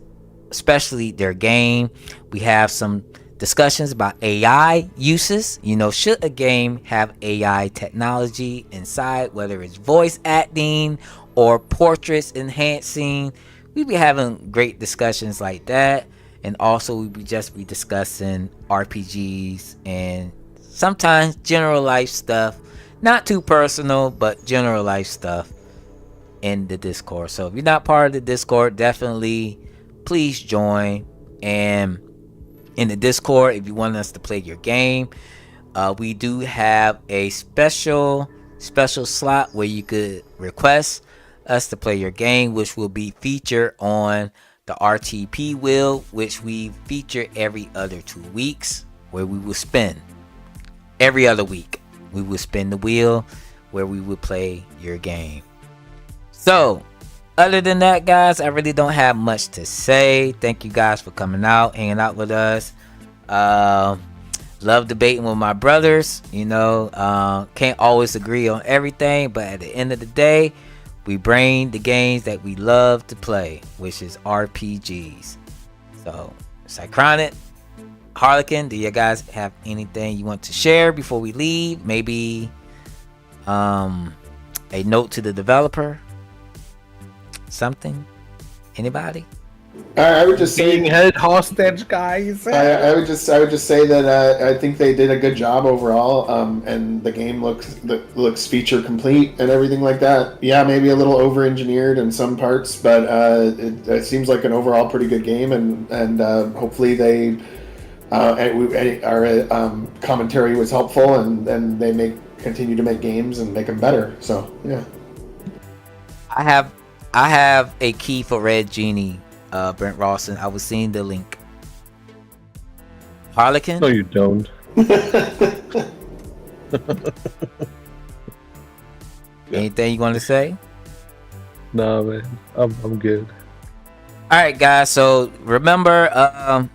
especially their game. We have some discussions about AI uses. You know, should a game have AI technology inside, whether it's voice acting or portraits enhancing? We be having great discussions like that. And also we be discussing RPGs and sometimes general life stuff. Not too personal, but general life stuff in the Discord. So if you're not part of the Discord, definitely please join. And in the Discord, if you want us to play your game, we do have a special slot where you could request us to play your game, which will be featured on the RTP wheel, which we feature every other 2 weeks, where we will spin every other week. We will spin the wheel where we will play your game. So other than that, guys, I really don't have much to say. Thank you guys for coming out, hanging out with us. Love debating with my brothers. You know, can't always agree on everything, but at the end of the day, we bring the games that we love to play, which is RPGs. So, Cychronic, Harlequin, do you guys have anything you want to share before we leave? Maybe a note to the developer? Something? Anybody? I would just say Being held hostage, guys. I would just say that I think they did a good job overall, and the game looks feature complete and everything like that. Yeah, maybe a little over engineered in some parts, but it seems like an overall pretty good game, and hopefully they our commentary was helpful, and they continue to make games and make them better. So yeah, I have a key for Red Genie. Brent Rawson, I was seeing the link. Harlequin? No, you don't. Anything you want to say? Nah, man. I'm good. Alright, guys, so remember,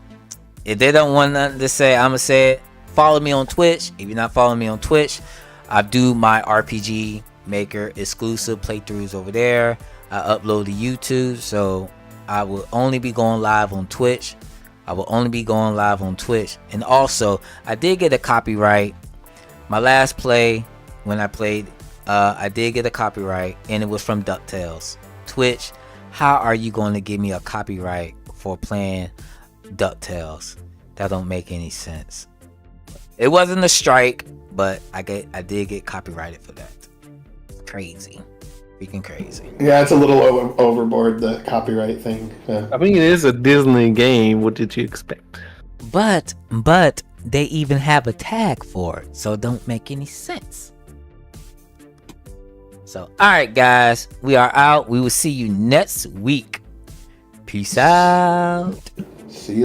if they don't want nothing to say, I'm gonna say it. Follow me on Twitch. If you're not following me on Twitch, I do my RPG Maker exclusive playthroughs over there. I upload to YouTube, so I will only be going live on Twitch. And also, I did get a copyright. My last play, when I played, I did get a copyright, and it was from DuckTales. Twitch, how are you going to give me a copyright for playing DuckTales? That don't make any sense. It wasn't a strike, but I did get copyrighted for that. Crazy. Freaking crazy. Yeah, it's a little overboard, the copyright thing. Yeah. I mean, it is a Disney game. What did you expect? But they even have a tag for it, so it don't make any sense. So, alright guys, we are out. We will see you next week. Peace out. See you.